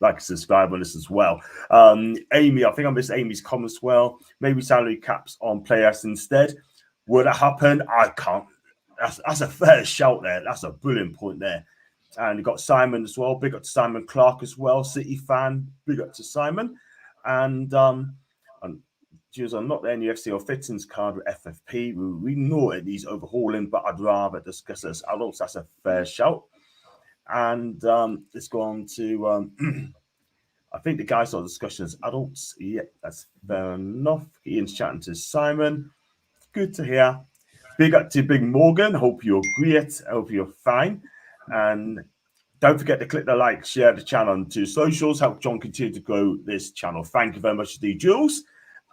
like and subscribe on this as well. Amy, I think I missed Amy's comments as well. Maybe salary caps on players instead. Would it happen? I can't. That's a fair shout there. That's a brilliant point there. And you got Simon as well. Big up to Simon Clark as well. City fan. Big up to Simon. And Jules, I'm not the NFC or fittings card with FFP. We know it needs overhauling, but I'd rather discuss this adults. That's a fair shout. And let's go on to I think the guys are discussion as adults. Yeah, that's fair enough. Ian's chatting to Simon. Good to hear. Big up to Big Morgan. Hope you're great. Hope you're fine. And don't forget to click the like, share the channel on 2 socials. Help John continue to grow this channel. Thank you very much to Jules.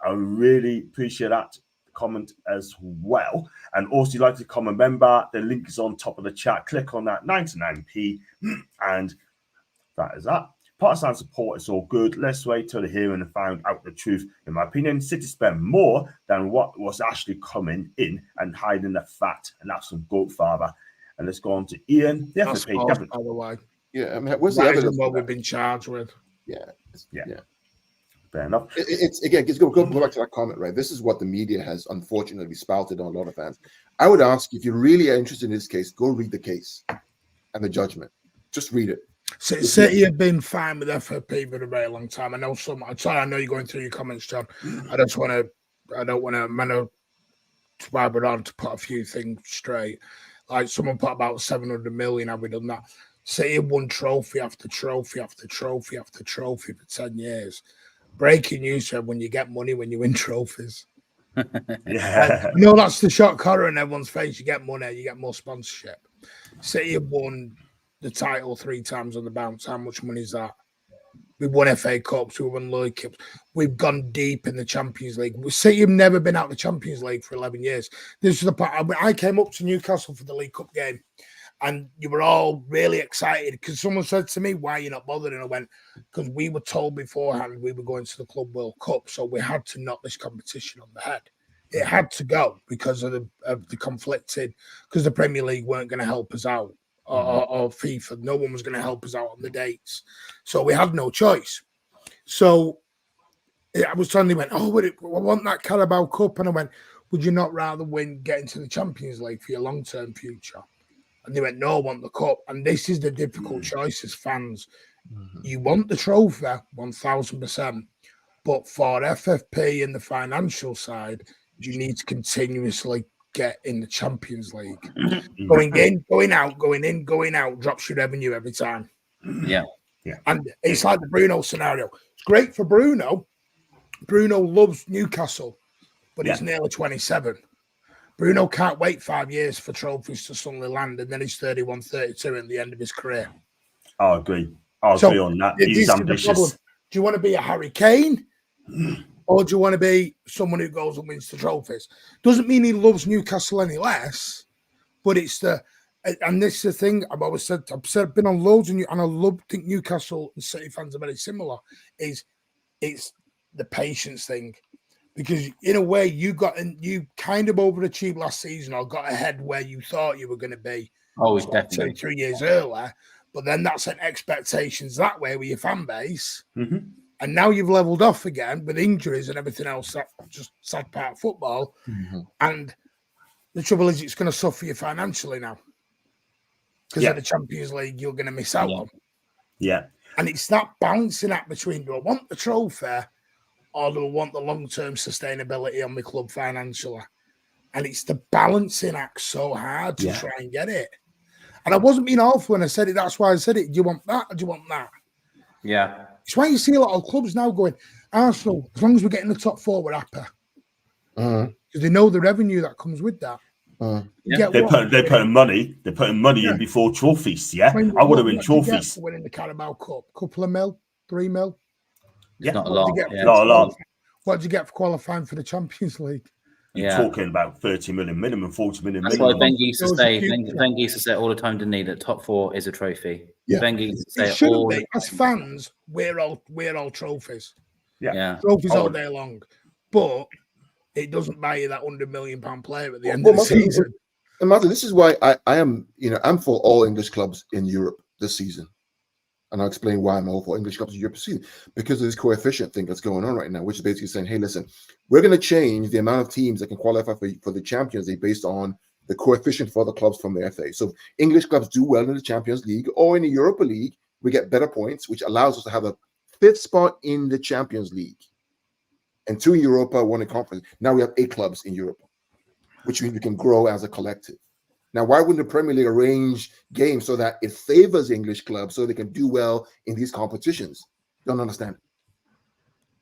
I really appreciate that comment as well. And also, if you'd like to become a member, the link is on top of the chat. Click on that 99p. And that is that. Partisan support is all good. Let's wait till the hearing and find out the truth. In my opinion, City spent more than what was actually coming in and hiding the fat. And that's some good, father. And let's go on to Ian. That's false, by the way. Yeah, I mean, what's the evidence? What we've been charged with. Yeah. Fair enough. It's again, go back to that comment, right? This is what the media has unfortunately spouted on a lot of fans. I would ask if you really are interested in this case, go read the case and the judgment. Just read it. City have been fine with FFP for a very long time. I know I know you're going through your comments, John. I don't want to swab on to put a few things straight. Like someone put about 700 million. Have we done that? City have won trophy after trophy after trophy after trophy for 10 years. Breaking news said when you get money when you win trophies. Yeah. That's the shock horror in everyone's face. You get money, you get more sponsorship. City have won the title 3 times on the bounce. How much money is that? We won FA Cups, we won League Cups. We've gone deep in the Champions League. City have never been out of the Champions League for 11 years. This is the part. I came up to Newcastle for the League Cup game, and you were all really excited because someone said to me, "Why are you not bothered?" And I went, "Because we were told beforehand we were going to the Club World Cup, so we had to knock this competition on the head. It had to go because of the conflicted, because the Premier League weren't going to help us out. Or FIFA. No one was going to help us out on the dates. So we had no choice. So I was suddenly went, I want that Carabao Cup. And I went, would you not rather get into the Champions League for your long-term future? And they went, no, I want the cup. And this is the difficult choice as fans. You want the trophy, 1,000%. But for FFP and the financial side, you need to continuously get in the Champions League. Going in, going out, going in, going out drops your revenue every time. Yeah. And it's like the Bruno scenario. It's great for Bruno. Bruno loves Newcastle, but he's nearly 27. Bruno can't wait 5 years for trophies to suddenly land, and then he's 31, 32 at the end of his career. I agree. I agree on that. He's ambitious. Do you want to be a Harry Kane? Or do you want to be someone who goes and wins the trophies? Doesn't mean he loves Newcastle any less, But it's and this is the thing I've always said. I've been on loads and I think Newcastle and City fans are very similar. It's the patience thing, because in a way you kind of overachieved last season or got ahead where you thought you were going to be. Oh, definitely 2-3 years earlier. But then that set expectations that way with your fan base. Mm-hmm. And now you've leveled off again with injuries and everything else. That's just sad part of football. Mm-hmm. And the trouble is it's going to suffer you financially now. Because of the Champions League, you're going to miss out on. Yeah. And it's that balancing act between, do I want the trophy or do I want the long-term sustainability on my club financially? And it's the balancing act so hard to try and get it. And I wasn't being awful when I said it. That's why I said it. Do you want that or do you want that? Yeah. It's why you see a lot of clubs now going, Arsenal, as long as we get in the top 4, we're happy. Because they know the revenue that comes with that. Yeah. They're putting money in before trophies. Yeah. I want to win trophies. Winning the Carabao Cup, couple of mil, 3 mil. It's not a lot. Not a lot. What did you get for qualifying for the Champions League? You're talking about 30 million minimum, 40 million That's minimum. why Wenger used to say. Wenger used to say all the time, didn't he, that top 4 is a trophy. Yeah. Wenger used to say It shouldn't be. As fans, we're all trophies. Yeah. Trophies all day long. But it doesn't buy you that £100 million player at the end of the season. And Martin, this is why I am, I'm for all English clubs in Europe this season. And I'll explain why I'm all for English clubs in Europe this season. Because of this coefficient thing that's going on right now, which is basically saying, hey, listen, we're going to change the amount of teams that can qualify for the Champions League based on the coefficient for the clubs from the FA. So if English clubs do well in the Champions League or in the Europa League, we get better points, which allows us to have a 5th spot in the Champions League. And 2 in Europa, 1 in Conference. Now we have 8 clubs in Europe, which means we can grow as a collective. Now, why wouldn't the Premier League arrange games so that it favors English clubs so they can do well in these competitions? Don't understand.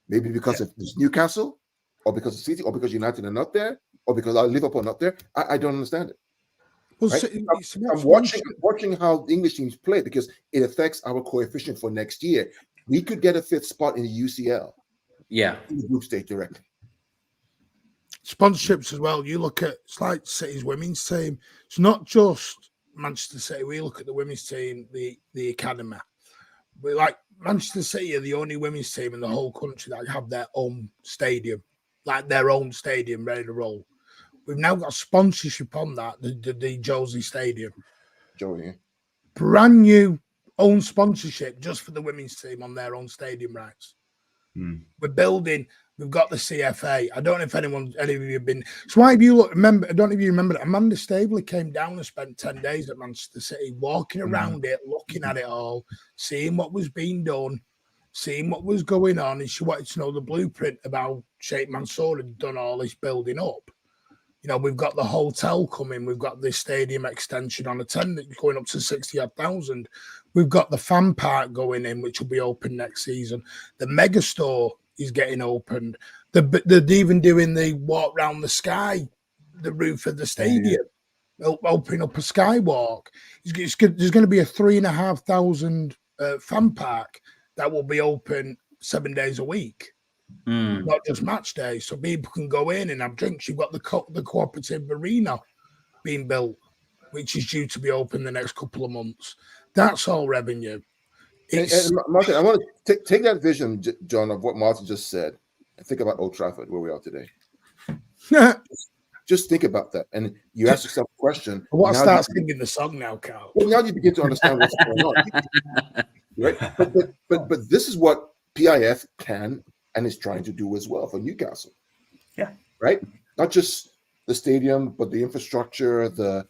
Maybe because of Newcastle, or because of City, or because United are not there, or because Liverpool are not there. I don't understand it. Well, right? I'm watching how the English teams play because it affects our coefficient for next year. We could get a 5th spot in the UCL. Yeah. In the group stage directly. Sponsorships as well. You look at City's women's team. It's not just Manchester City. We look at the women's team, the academy. We're like Manchester City are the only women's team in the whole country that have their own stadium, ready to roll. We've now got sponsorship on that, the Josie Stadium. Joey. Brand new own sponsorship just for the women's team on their own stadium rights. We're building. We've got the CFA. I don't know if any of you have been. So why have you remember? I don't know if you remember that Amanda Staveley came down and spent 10 days at Manchester City, walking around it, looking at it all, seeing what was being done, seeing what was going on, and she wanted to know the blueprint about Sheikh Mansour had done all this building up. We've got the hotel coming. We've got this stadium extension on attendance going up to 60,000. We've got the fan park going in, which will be open next season. The mega store is getting opened. They're even doing the walk round the sky, the roof of the stadium, opening up a skywalk. There's going to be a 3,500 fan park that will be open 7 days a week. Not just match day, so people can go in and have drinks. You've got the cooperative arena being built, which is due to be open the next couple of months. That's all revenue. And Martin, I want to take that vision, John, of what Martin just said, and think about Old Trafford, where we are today. Just think about that, and you ask yourself a question. What starts singing the song now, Carl? Well, now you begin to understand what's going on, right? But this is what PIF can and is trying to do as well for Newcastle. Yeah. Right? Not just the stadium, but the infrastructure, the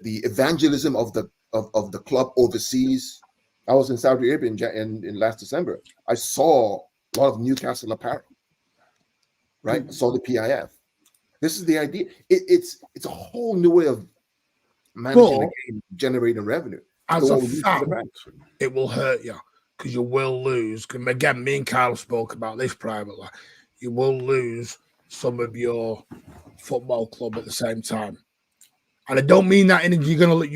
evangelism of the club overseas. I was in Saudi Arabia in last December. I saw a lot of Newcastle apparel. Right? I saw the PIF. This is the idea. It's a whole new way of managing the game, generating revenue. As a fan, it will hurt you. Because you will lose. Again, me and Karl spoke about this privately. You will lose some of your football club at the same time, and I don't mean that you're going to look.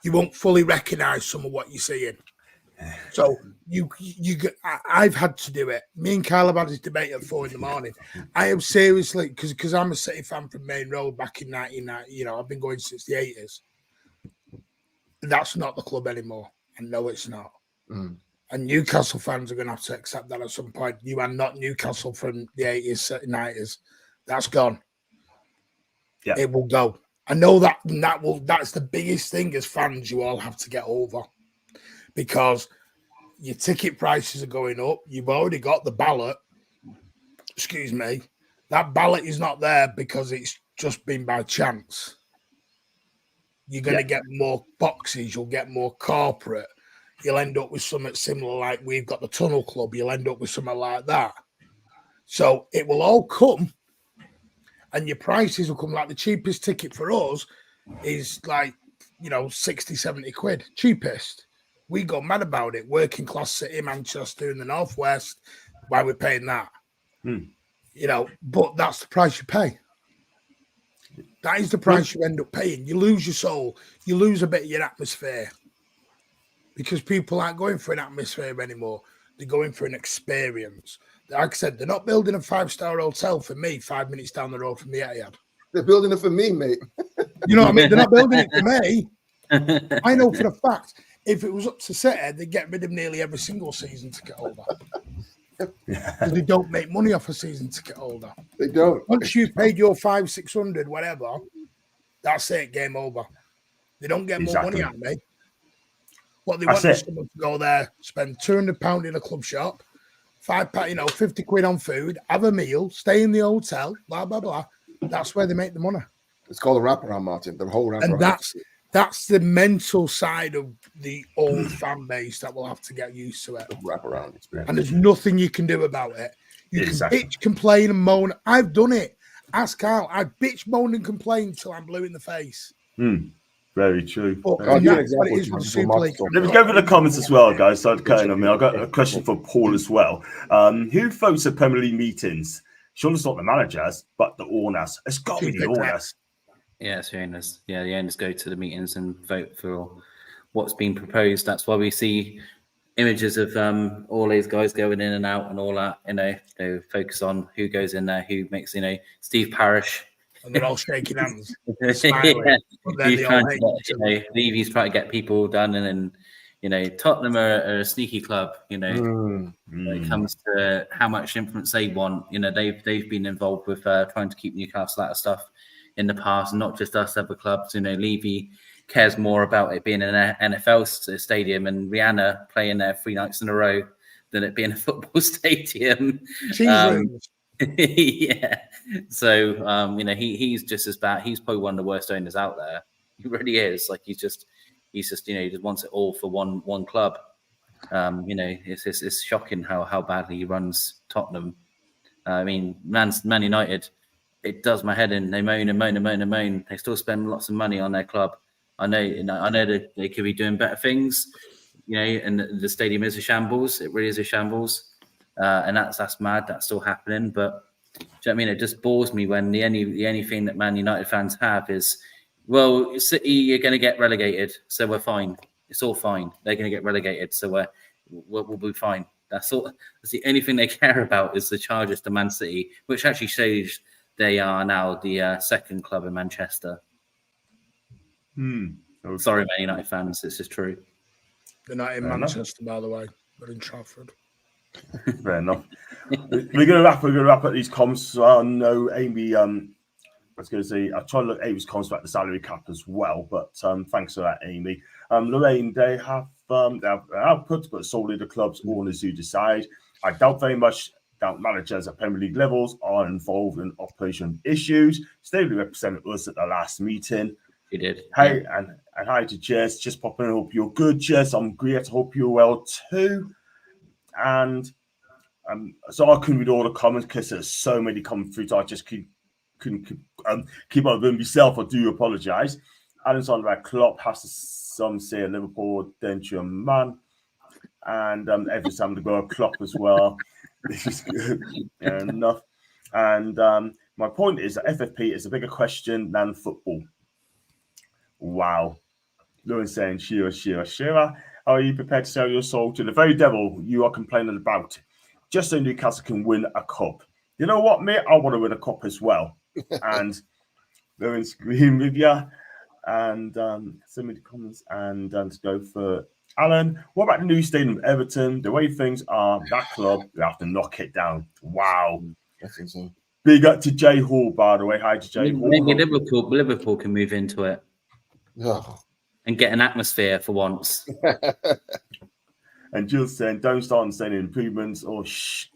You won't fully recognise some of what you're seeing. So I've had to do it. Me and Karl have had this debate at 4 a.m. I am seriously, because I'm a City fan from Main Road back in 1990. I've been going since the 80s. That's not the club anymore. I know it's not. Mm. And Newcastle fans are going to have to accept that at some point. You are not Newcastle from the 80s, 90s. That's gone. Yeah. It will go. I know that's the biggest thing as fans you all have to get over, because your ticket prices are going up. You've already got the ballot. Excuse me. That ballot is not there because it's just been by chance. You're going to get more boxes. You'll get more corporate. You'll end up with something similar like we've got the Tunnel Club. You'll end up with something like that. So it will all come, and your prices will come. Like the cheapest ticket for us is like, 60, 70 quid. Cheapest. We go mad about it. Working class city, Manchester in the Northwest. Why we're paying that? But that's the price you pay. That is the price you end up paying. You lose your soul. You lose a bit of your atmosphere, because people aren't going for an atmosphere anymore. They're going for an experience. Like I said, they're not building a 5-star hotel for me 5 minutes down the road from the Etihad. They're building it for me, mate. You know what I mean? They're not building it for me. I know for a fact, if it was up to City, they'd get rid of nearly every single season ticket holder. Because they don't make money off a season ticket holder. They don't. Once you've paid your 500, 600, whatever, that's it, game over. They don't get more money out of me. What they want is someone to go there, spend £200 in a club shop, £5, 50 quid on food, have a meal, stay in the hotel, blah, blah, blah. That's where they make the money. It's called a wraparound, Martin. The whole wraparound. And that's the mental side of the old fan base that will have to get used to it. The wraparound experience. And there's nothing you can do about it. You can bitch, complain, and moan. I've done it. Ask Karl. I bitch, moan, and complain till I'm blue in the face. Very true. Let me go over the comments as well, guys. So I've got a question for Paul as well. Who votes at Premier League meetings? Surely it's not the managers, but the owners. It's got to be the owners. Yeah, it's the owners. Yeah, the owners go to the meetings and vote for what's been proposed. That's why we see images of all these guys going in and out and all that. They focus on who goes in there, who makes. Steve Parish. And they're all shaking hands. Yeah. Levy's trying to get people done, and then Tottenham are a sneaky club. When it comes to how much influence they want, they've been involved with trying to keep Newcastle out of stuff in the past, and not just us, other clubs. Levy cares more about it being an NFL stadium and Rihanna playing there 3 nights in a row than it being a football stadium. Yeah. So he's just as bad. He's probably one of the worst owners out there. He really is. Like he's just he just wants it all for one club. It's shocking how badly he runs Tottenham. I mean, Man United, it does my head in. They moan and moan and moan and moan. They still spend lots of money on their club. I know that they could be doing better things. And the stadium is a shambles. It really is a shambles. And that's mad. That's still happening. But do you know what I mean? It just bores me when the only thing that Man United fans have is, well, City, you're going to get relegated, so we're fine. It's all fine. They're going to get relegated, so we'll be fine. That's all. That's the only thing they care about is the charges to Man City, which actually shows they are now the second club in Manchester. Sorry, Man United fans, this is true. They're not in Manchester, by the way. They're in Trafford. Fair enough. We're gonna wrap up these comments. So I know Amy. I was going to say I try to look at Amy's comments about the salary cap as well, but thanks for that, Amy. Lorraine, they have output, but solely the club's owners who decide. I doubt very much that managers at Premier League levels are involved in operational issues. Stably represented us at the last meeting. He did. Hey, and hi to Jess. Just popping in. Hope you're good, Jess. I'm great. Hope you're well too. And so I couldn't read all the comments because there's so many coming through. So I just couldn't keep up with them myself. I do apologise. Alan's on about Klopp has to some say Liverpool denture man, and every time to go Klopp as well. This is good enough. And my point is that FFP is a bigger question than football. Wow. Lewin saying Shearer. Are you prepared to sell your soul to the very devil you are complaining about, just so Newcastle can win a cup? You know what, mate? I want to win a cup as well. And go and scream with you. And send me the comments and to go for Alan. What about the new stadium, Everton? The way things are, that club, we have to knock it down. Wow. I think so. Big up to Jay Hall, by the way. Hi to Jay Hall. Maybe Liverpool can move into it and get an atmosphere for once. And Jill's saying, don't start on saying improvements or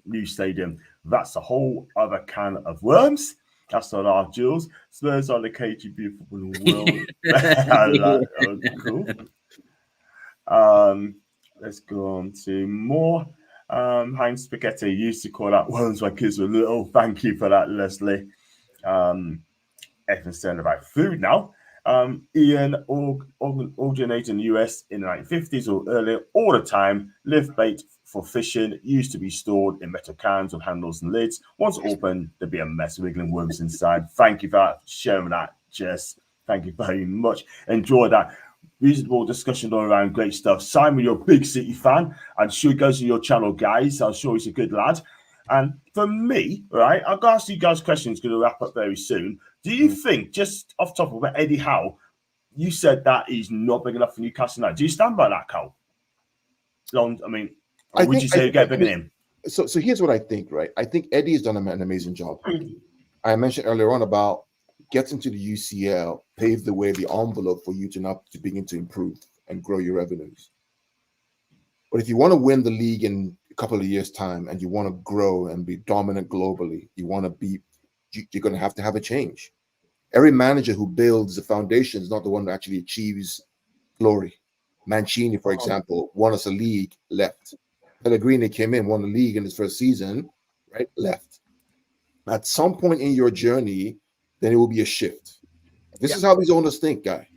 new stadium. That's a whole other can of worms. That's not our Jules. Spurs are the KGB football world. Cool. Let's go on to more. Heinz Spaghetti used to call out worms when kids were little. Thank you for that, Leslie. Everyone's saying about food now. Ian originated in the US in the 1950s or earlier, all the time. Live bait for fishing used to be stored in metal cans with handles and lids. Once open, there'd be a mess of wiggling worms inside. Thank you for sharing that, Jess. Thank you very much. Enjoy that reasonable discussion all around. Great stuff. Simon, you're a big City fan. I'm sure he goes to your channel, guys. I'm sure he's a good lad. And for me, right, I'll ask you guys questions. Going to wrap up very soon. Do you think, just off the top of it, Eddie Howe, you said that he's not big enough for Newcastle now? Do you stand by that, Carl? I mean, would you say you get bigger than him? So here's what I think, right? I think Eddie has done an amazing job. I mentioned earlier on about getting to the UCL paved the way, the envelope for you to now to begin to improve and grow your revenues. But if you want to win the league in a couple of years' time and you want to grow and be dominant globally, you're going to have a change. Every manager who builds the foundation is not the one who actually achieves glory. Mancini, for example, won us a league, left. Pellegrini came in, won the league in his first season, right? Left. At some point in your journey, then it will be a shift. This is how these owners think, guy.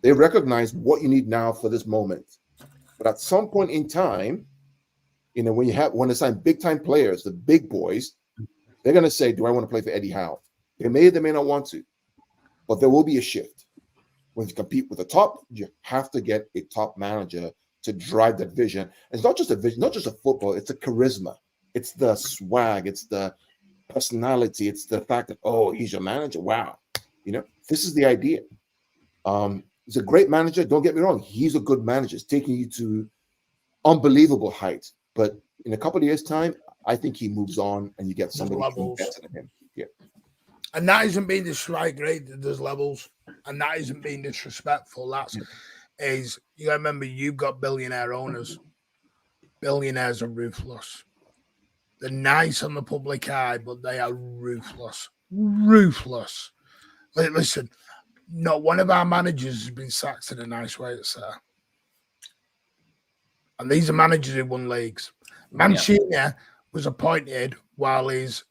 They recognize what you need now for this moment. But at some point in time, when they sign big time players, the big boys, they're going to say, do I want to play for Eddie Howe? They may not want to, but there will be a shift. When you compete with the top, you have to get a top manager to drive that vision. And it's not just a vision, not just a football, it's a charisma. It's the swag, it's the personality, it's the fact that, oh, he's your manager. Wow. This is the idea. He's a great manager. Don't get me wrong. He's a good manager. It's taking you to unbelievable heights. But in a couple of years' time, I think he moves on and you get somebody better than him. Yeah. And that isn't being disrespectful. There's levels. And that isn't being disrespectful. You gotta remember, you've got billionaire owners. Billionaires are ruthless. They're nice on the public eye, but they are ruthless. Ruthless. Listen, not one of our managers has been sacked in a nice way, sir. And these are managers who won leagues. Mancini was appointed while the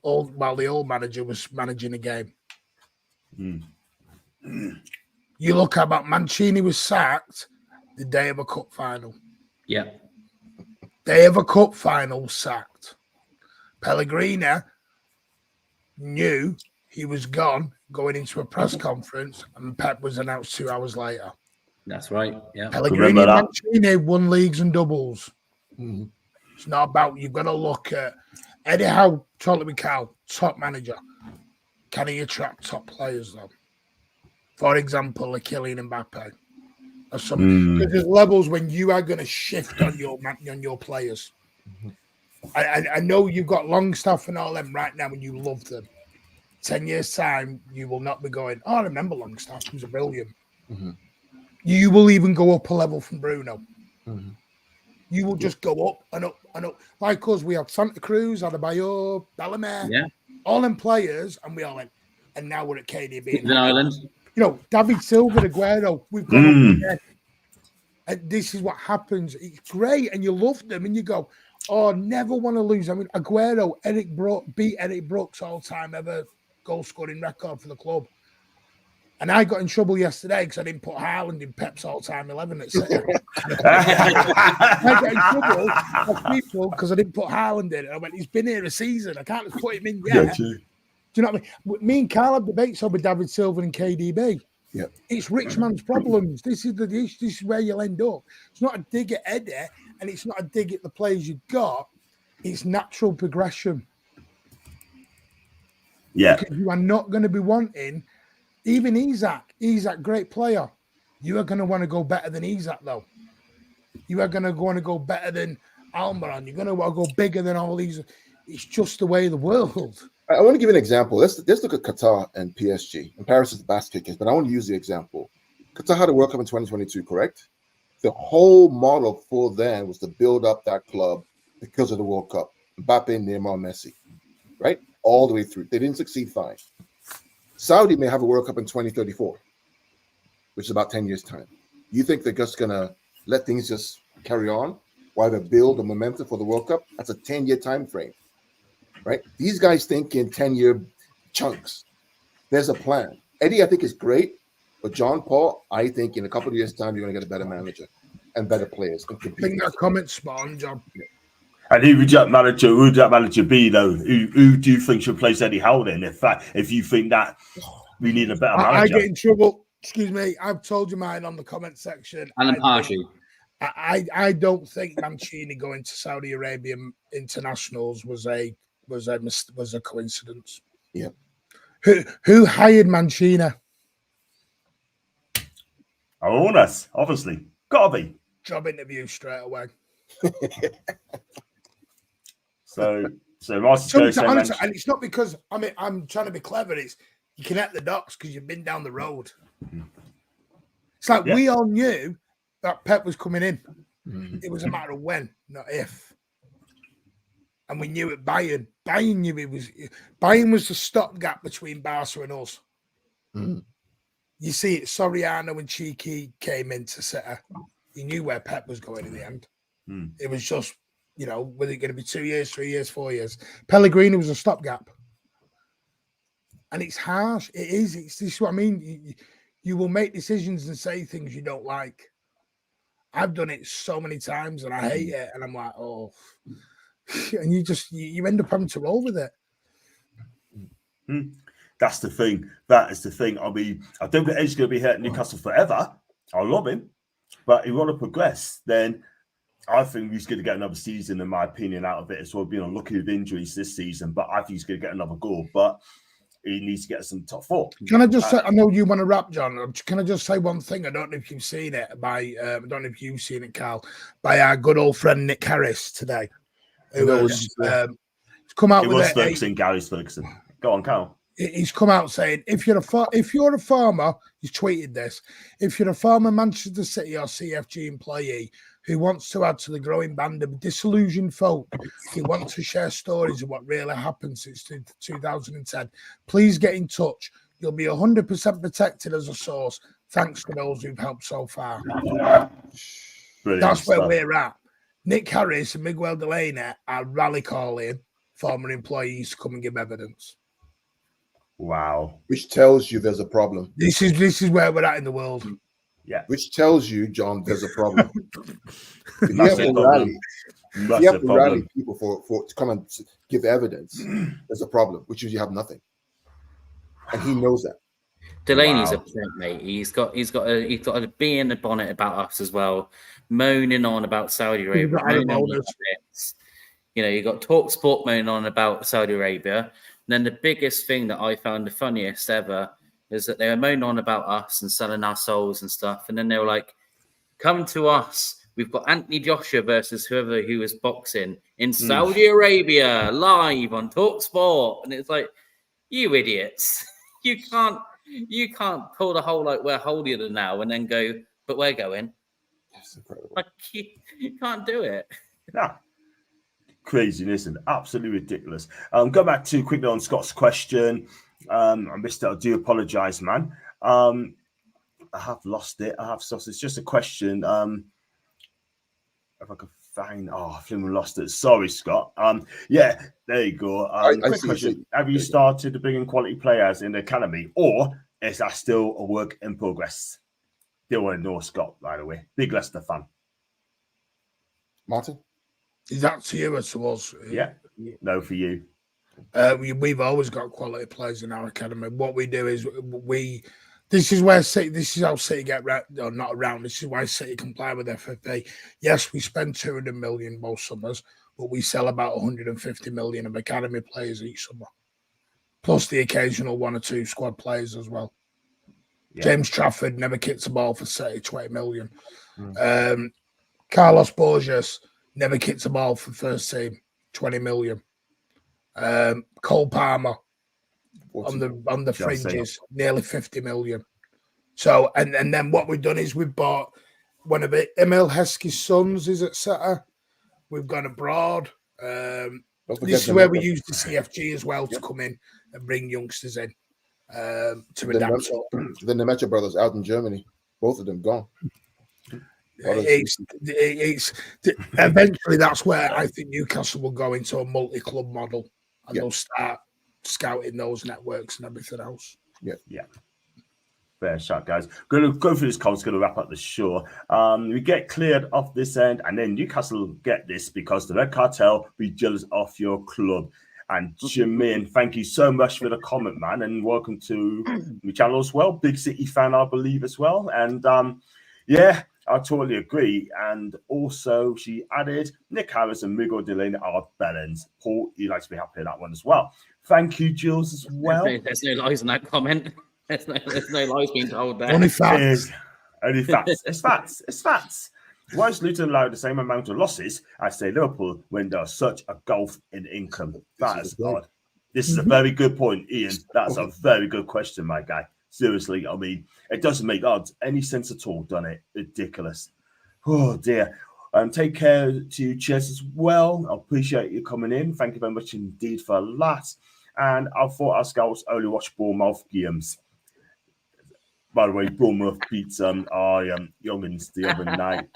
old manager was managing a game. You look about Mancini was sacked the day of a cup final. Yeah. Day of a cup final, sacked. Pellegrini knew he was gone going into a press conference, and Pep was announced 2 hours later. That's right. Yeah. Pellegrini and Mancini won leagues and doubles. Mm-hmm. It's not about, you've got to look at Eddie Howe, totally with Karl, top manager. Can he attract top players though? For example, Kylian Mbappe. There's levels when you are going to shift on your players. Mm-hmm. I know you've got Longstaff and all them right now and you love them. 10 years' time, you will not be going, oh, I remember Longstaff, he was brilliant. Mm-hmm. You will even go up a level from Bruno. Mm-hmm. You will just go up and up and up. Like us, we had Santa Cruz, Adebayor, Bellemare, all them players, and we all went, and now we're at KDB. In Ireland. David Silva, Aguero, we've gone up again. And this is what happens. It's great, and you love them, and you go, oh, never want to lose. I mean, Aguero, beat Eric Brooks all-time ever goal-scoring record for the club. And I got in trouble yesterday because I didn't put Haaland in Pep's all-time 11 at City. I got in trouble with people because I didn't put Haaland in. I went, he's been here a season. I can't just put him in yet. Do you know what I mean? Me and Karl had debates over David Silva and KDB. Yeah. It's rich man's problems. This is where you'll end up. It's not a dig at Eddie, and it's not a dig at the players you've got. It's natural progression. Yeah. Because you are not going to be wanting, even Isak, great player. You are going to want to go better than Isak, though. You are going to want to go better than Almiron. You're going to want to go bigger than all these. It's just the way of the world. I want to give you an example. Let's look at Qatar and PSG. And Paris is the basket case, but I want to use the example. Qatar had a World Cup in 2022, correct? The whole model for them was to build up that club because of the World Cup. Mbappe, Neymar, Messi, right? All the way through. They didn't succeed, fine. Saudi may have a World Cup in 2034, which is about 10 years' time. You think they're just going to let things just carry on while they build the momentum for the World Cup? That's a 10-year time frame, right? These guys think in 10-year chunks. There's a plan. Eddie, I think, is great, but John Paul, I think in a couple of years' time, you're going to get a better manager and better players. I think that comment's spot on, John. And who would that manager be, though? Who do you think should place Eddie Howe in? If you think that we need a better manager, I get in trouble. Excuse me. I've told you mine on the comment section. Alan Pardew. I don't think Mancini going to Saudi Arabian internationals was a coincidence. Yeah. Who hired Mancini? our owners, obviously, gotta be. Job interview straight away. So Martin honestly, and it's not because I'm trying to be clever. It's you connect the dots because you've been down the road. It's like we all knew that Pep was coming in. It was a matter of when, not if. And we knew it. Bayern knew it was. Bayern was the stopgap between Barca and us. You see it. Soriano and Cheeky came in to set her. You knew where Pep was going in the end. It was just, whether it's going to be 2 years, 3 years, 4 years. Pellegrini was a stopgap. And it's harsh. It is. This is what I mean. You will make decisions and say things you don't like. I've done it so many times and I hate it. And I'm like, oh. And you end up having to roll with it. That's the thing. That is the thing. I mean, I don't think Edge's going to be here at Newcastle forever. I love him. But if you want to progress, then I think he's going to get another season, in my opinion, out of it as well, being unlucky with injuries this season. But I think he's going to get another goal. But he needs to get some top four. Can I just say, I know you want to wrap, John. Can I just say one thing? I don't know if you've seen it I don't know if you've seen it, Carl, by our good old friend Nick Harris today. Who was come out it with was Ferguson, Gary's Ferguson. Go on, Carl. He's come out saying, if you're a farmer, he's tweeted this, if you're a former Manchester City or CFG employee who wants to add to the growing band of disillusioned folk who want to share stories of what really happened since 2010, please get in touch. You'll be 100% protected as a source. Thanks to those who've helped so far. Brilliant That's where stuff. we're at. Nick Harris and Miguel Delaney are rally calling former employees to come and give evidence. Wow. Which tells you there's a problem. This is where we're at in the world. Yeah. Which tells you, John, there's a problem. If you That's have a to problem. rally people for to come and give evidence, there's a problem, which is you have nothing. And he knows that. Delaney's a plant, mate. He's got a bee in the bonnet about us as well, moaning on about Saudi Arabia. You got Talk Sport moaning on about Saudi Arabia. And then the biggest thing that I found the funniest ever is that they were moaning on about us and selling our souls and stuff. And then they were like, come to us. We've got Anthony Joshua versus whoever who was boxing in Saudi Arabia live on Talk Sport. And it's like, you idiots. You can't pull the whole like we're holier than now and then go, but we're going. That's incredible. Like you can't do it. Yeah. Craziness and absolutely ridiculous. Go back to quickly on Scott's question. I missed it. I do apologize, man. I have lost it. It's just a question. If I could find, I think we lost it. Sorry, Scott. Yeah, there you go. Quick question: have you started to bring in quality players in the academy, or is that still a work in progress? Still want to know, Scott. By the way, big Leicester fan. Martin, is that to you or to us? Yeah, no, for you. We've always got quality players in our academy. What we do is This is where City. This is how City get or not around. This is why City comply with FFP. Yes, we spend 200 million most summers, but we sell about 150 million of academy players each summer, plus the occasional 1 or 2 squad players as well. Yeah. James Trafford never kicks a ball for City, 20 million. Carlos Borges never kicks a ball for first team, 20 million. Cole Palmer on the fringes, nearly 50 million. So and then what we've done is we've bought one of Emil Heskey's sons is at Setter. We've gone abroad. This is where we use the CFG as well to come in and bring youngsters in to adapt. Then the Metro brothers out in Germany, both of them gone. It's eventually that's where I think Newcastle will go into a multi-club model, and they'll start scouting those networks and everything else. Yeah. Fair shot, guys. Going to go through this call. It's going to wrap up the show. We get cleared off this end, and then Newcastle get this because the Red Cartel be jealous of your club. And Jermaine, thank you so much for the comment, man, and welcome to the channel as well. Big City fan, I believe, as well. And yeah, I totally agree. And also, she added, Nick Harris and Miguel Delaney are bellends. Paul, you like to be happy with that one as well. Thank you, Jules, as well. There's no lies in that comment. There's no lies being told there. Only facts. Only facts. It's facts. It's facts. Why is Luton allowed the same amount of losses as, say, Liverpool when there's such a gulf in income? That is odd. This is a very good point, Ian. That's a very good question, my guy. Seriously, I mean, it doesn't make odds any sense at all, doesn't it? Ridiculous. Oh, dear. Take care to you, Chess, as well. I appreciate you coming in. Thank you very much indeed for that. And I thought our scouts only watch Bournemouth games. By the way, Bournemouth beats our youngins the other night,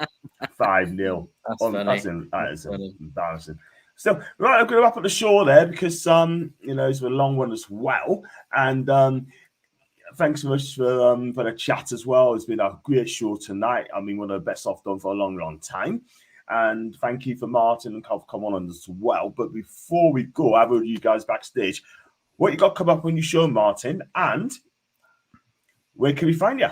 5-0. That is embarrassing. So, right, I'm going to wrap up the show there because it's a long one as well. And thanks so much for the chat as well. It's been a great show tonight. I mean, one of the best I've done for a long, long time. And thank you for Martin and Carl for coming on as well. But before we go, I have you guys backstage. What you got coming up on your show, Martin? And where can we find you?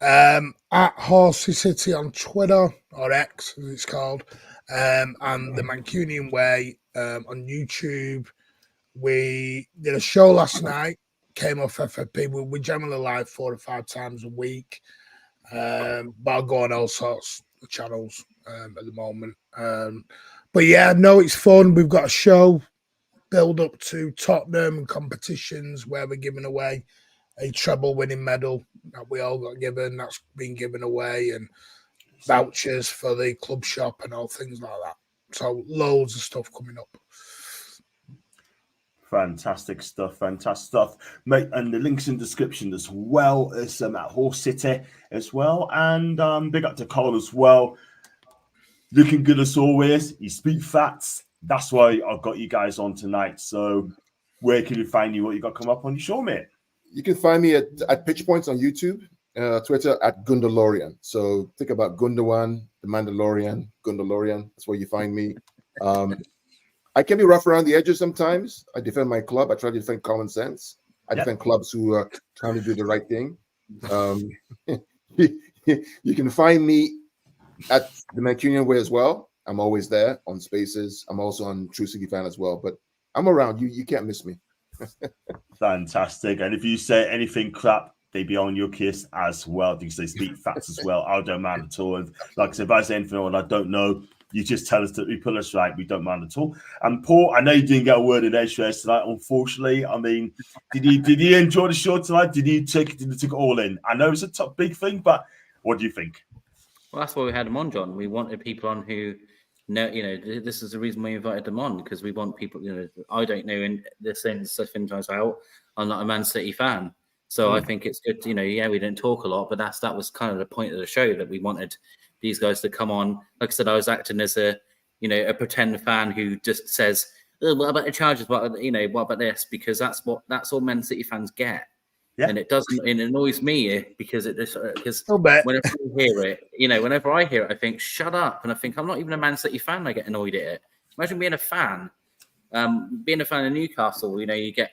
At Horsey City on Twitter, or X as it's called, and the Mancunian Way on YouTube. We did a show last night, came off FFP. We generally live 4 or 5 times a week, but I'll go on all sorts of channels at the moment. But yeah, no, it's fun. We've got a show build up to Tottenham and competitions where we're giving away a treble winning medal that we all got given. That's been given away, and vouchers for the club shop and all things like that. So loads of stuff coming up. Fantastic stuff, mate. And the links in the description as well as at Horse City as well. And big up to Carl as well. Looking good as always. You speak facts. That's why I've got you guys on tonight. So where can you find you? What you got come up on your show, mate? You can find me at Pitch Points on YouTube, Twitter at Gundalorian. So think about Gundawan, the Mandalorian, Gundalorian. That's where you find me. I can be rough around the edges sometimes. I defend my club. I try to defend common sense. I defend clubs who are trying to do the right thing. You can find me at the Mancunian Way as well. I'm always there on Spaces. I'm also on True City Fan as well. But I'm around. You can't miss me. Fantastic. And if you say anything crap, they be on your case as well because they speak facts as well. I don't mind at all. And like I said, if I say anything and I don't know, you just tell us that we put us right. We don't mind at all. And Paul, I know you didn't get a word in edgeways tonight, unfortunately. I mean, did you enjoy the show tonight? Did you take it all in? I know it's a top big thing, but what do you think? Well, that's why we had him on, John. We wanted people on who know, this is the reason we invited them on, because we want people, I don't know in the sense sometimes out. I'm not a Man City fan. So I think it's good, we didn't talk a lot, but that was kind of the point of the show, that we wanted these guys to come on. Like I said, I was acting as a pretend fan who just says, oh, what about the Chargers? What about this? Because that's all Man City fans get. Yeah. And it annoys me because whenever I hear it, I think, shut up. And I think, I'm not even a Man City fan. I get annoyed at it. Imagine being a fan. Being a fan of Newcastle, you get,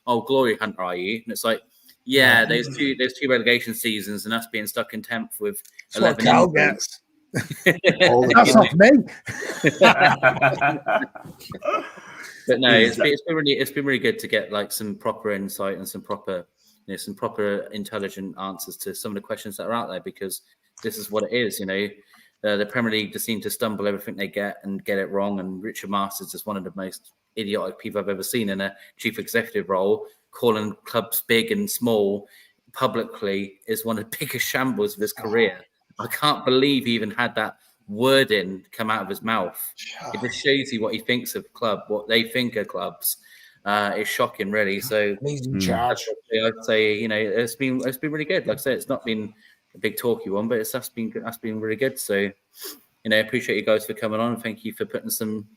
glory hunter, are you? And it's like, Yeah, there's two relegation seasons, and us being stuck in 10th with That's what 11 Karl injuries. gets. All the That's time. not me. But no, it's been really good to get like some proper insight and some proper intelligent answers to some of the questions that are out there, because this is what it is. The Premier League just seem to stumble everything they get and get it wrong. And Richard Masters is one of the most idiotic people I've ever seen in a chief executive role, calling clubs big and small publicly is one of the biggest shambles of his career. I can't believe he even had that wording come out of his mouth. It just shows you what he thinks of club, what they think of clubs. It's shocking, really. So He's in charge. I'd say it's been really good. Like I said, it's not been a big talky one, but that's been really good. So I appreciate you guys for coming on. Thank you for putting some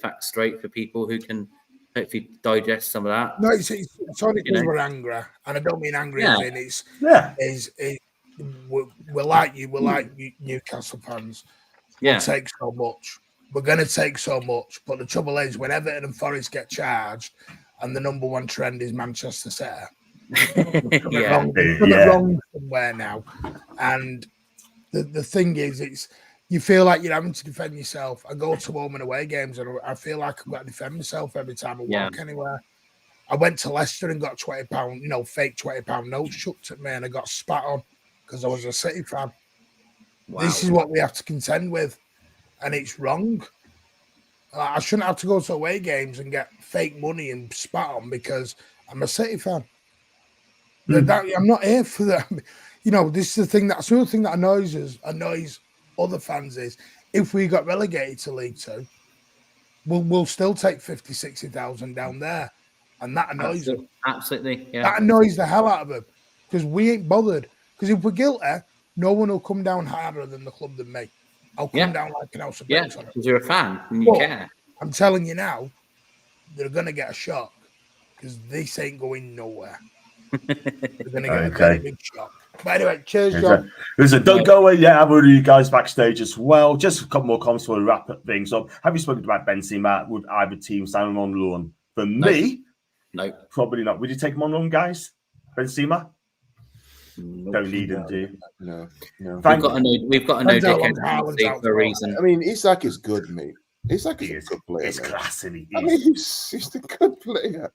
facts straight for people who can hopefully digest some of that. No, it's only because we're angry, and I don't mean angry as in we're like you, Newcastle fans. We'll take so much. We're going to take so much, but the trouble is when Everton and Forest get charged, and the number one trend is Manchester City. Wrong somewhere now, and the thing is, it's you feel like you're having to defend yourself. I go to home and away games, and I feel like I've got to defend myself every time I walk anywhere. I went to Leicester and got £20, fake £20 notes chucked at me, and I got spat on because I was a City fan. Wow. This is what we have to contend with, and it's wrong. I shouldn't have to go to away games and get fake money and spat on because I'm a City fan. I'm not here for that. This is the thing. That's the other thing that annoys other fans is if we got relegated to League Two, we'll still take 50,000, 60,000 down there, and that annoys them. Absolutely, yeah. That annoys the hell out of them because we ain't bothered. Because if we're guilty, no one will come down harder than the club than me. I'll come down like an house of bricks. Because you're a fan and you care. I'm telling you now, they're gonna get a shock because this ain't going nowhere. They're gonna get a very big shock. But anyway, cheers, John. Listen, don't go away yet. I've already you guys backstage as well. Just a couple more comments before we wrap things up. Have you spoken about Benzema? Would either team sign him on loan? For me, no, probably not. Would you take him on loan, guys? Benzema? Don't need him, do you? No. We've got a no dickhead for a reason. I mean, Isak is good, mate. Isak is a good player. He's class, and he's a good player.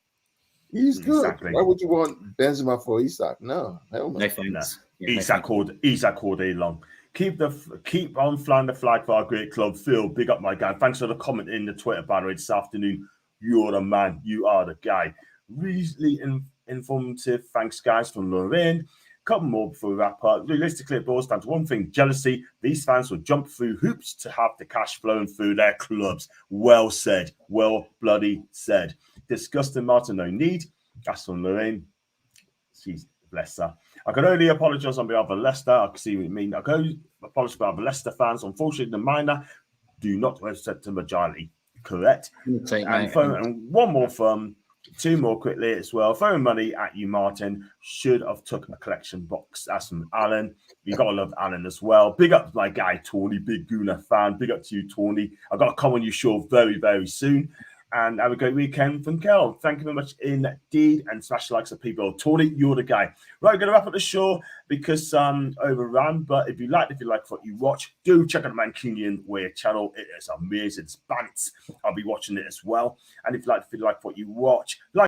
He's good. Exactly. Why would you want Benzema for Isak? No, no thanks. Isak all day long. Keep on flying the flag for our great club. Phil, big up my guy. Thanks for the comment in the Twitter banner this afternoon. You're the man. You are the guy. Really informative. Thanks, guys, from Lorraine. Couple more before we wrap up. Realistically, it boils down to one thing: jealousy. These fans will jump through hoops to have the cash flowing through their clubs. Well said. Well bloody said. Disgusting, Martin. No need. That's from Lorraine. She's bless her. I can only apologise on behalf of Leicester. I can see what you mean. I can only apologise on behalf of Leicester fans. Unfortunately, the minor do not represent the majority. Correct. And one more from. Two more quickly as well. Throwing money at you, Martin. Should have took a collection box. That's from Alan. You got to love Alan as well. Big up my guy, Tony. Big Gooner fan. Big up to you, Tony. I've got to come on your show very, very soon. And have a great weekend from Karl. Thank you very much indeed. And smash the likes of people. Tony, you're the guy. Right, we're going to wrap up the show because overran. But if you like what you watch, do check out the Mancunian Way channel. It is amazing. It's bants. I'll be watching it as well. And if you like what you watch,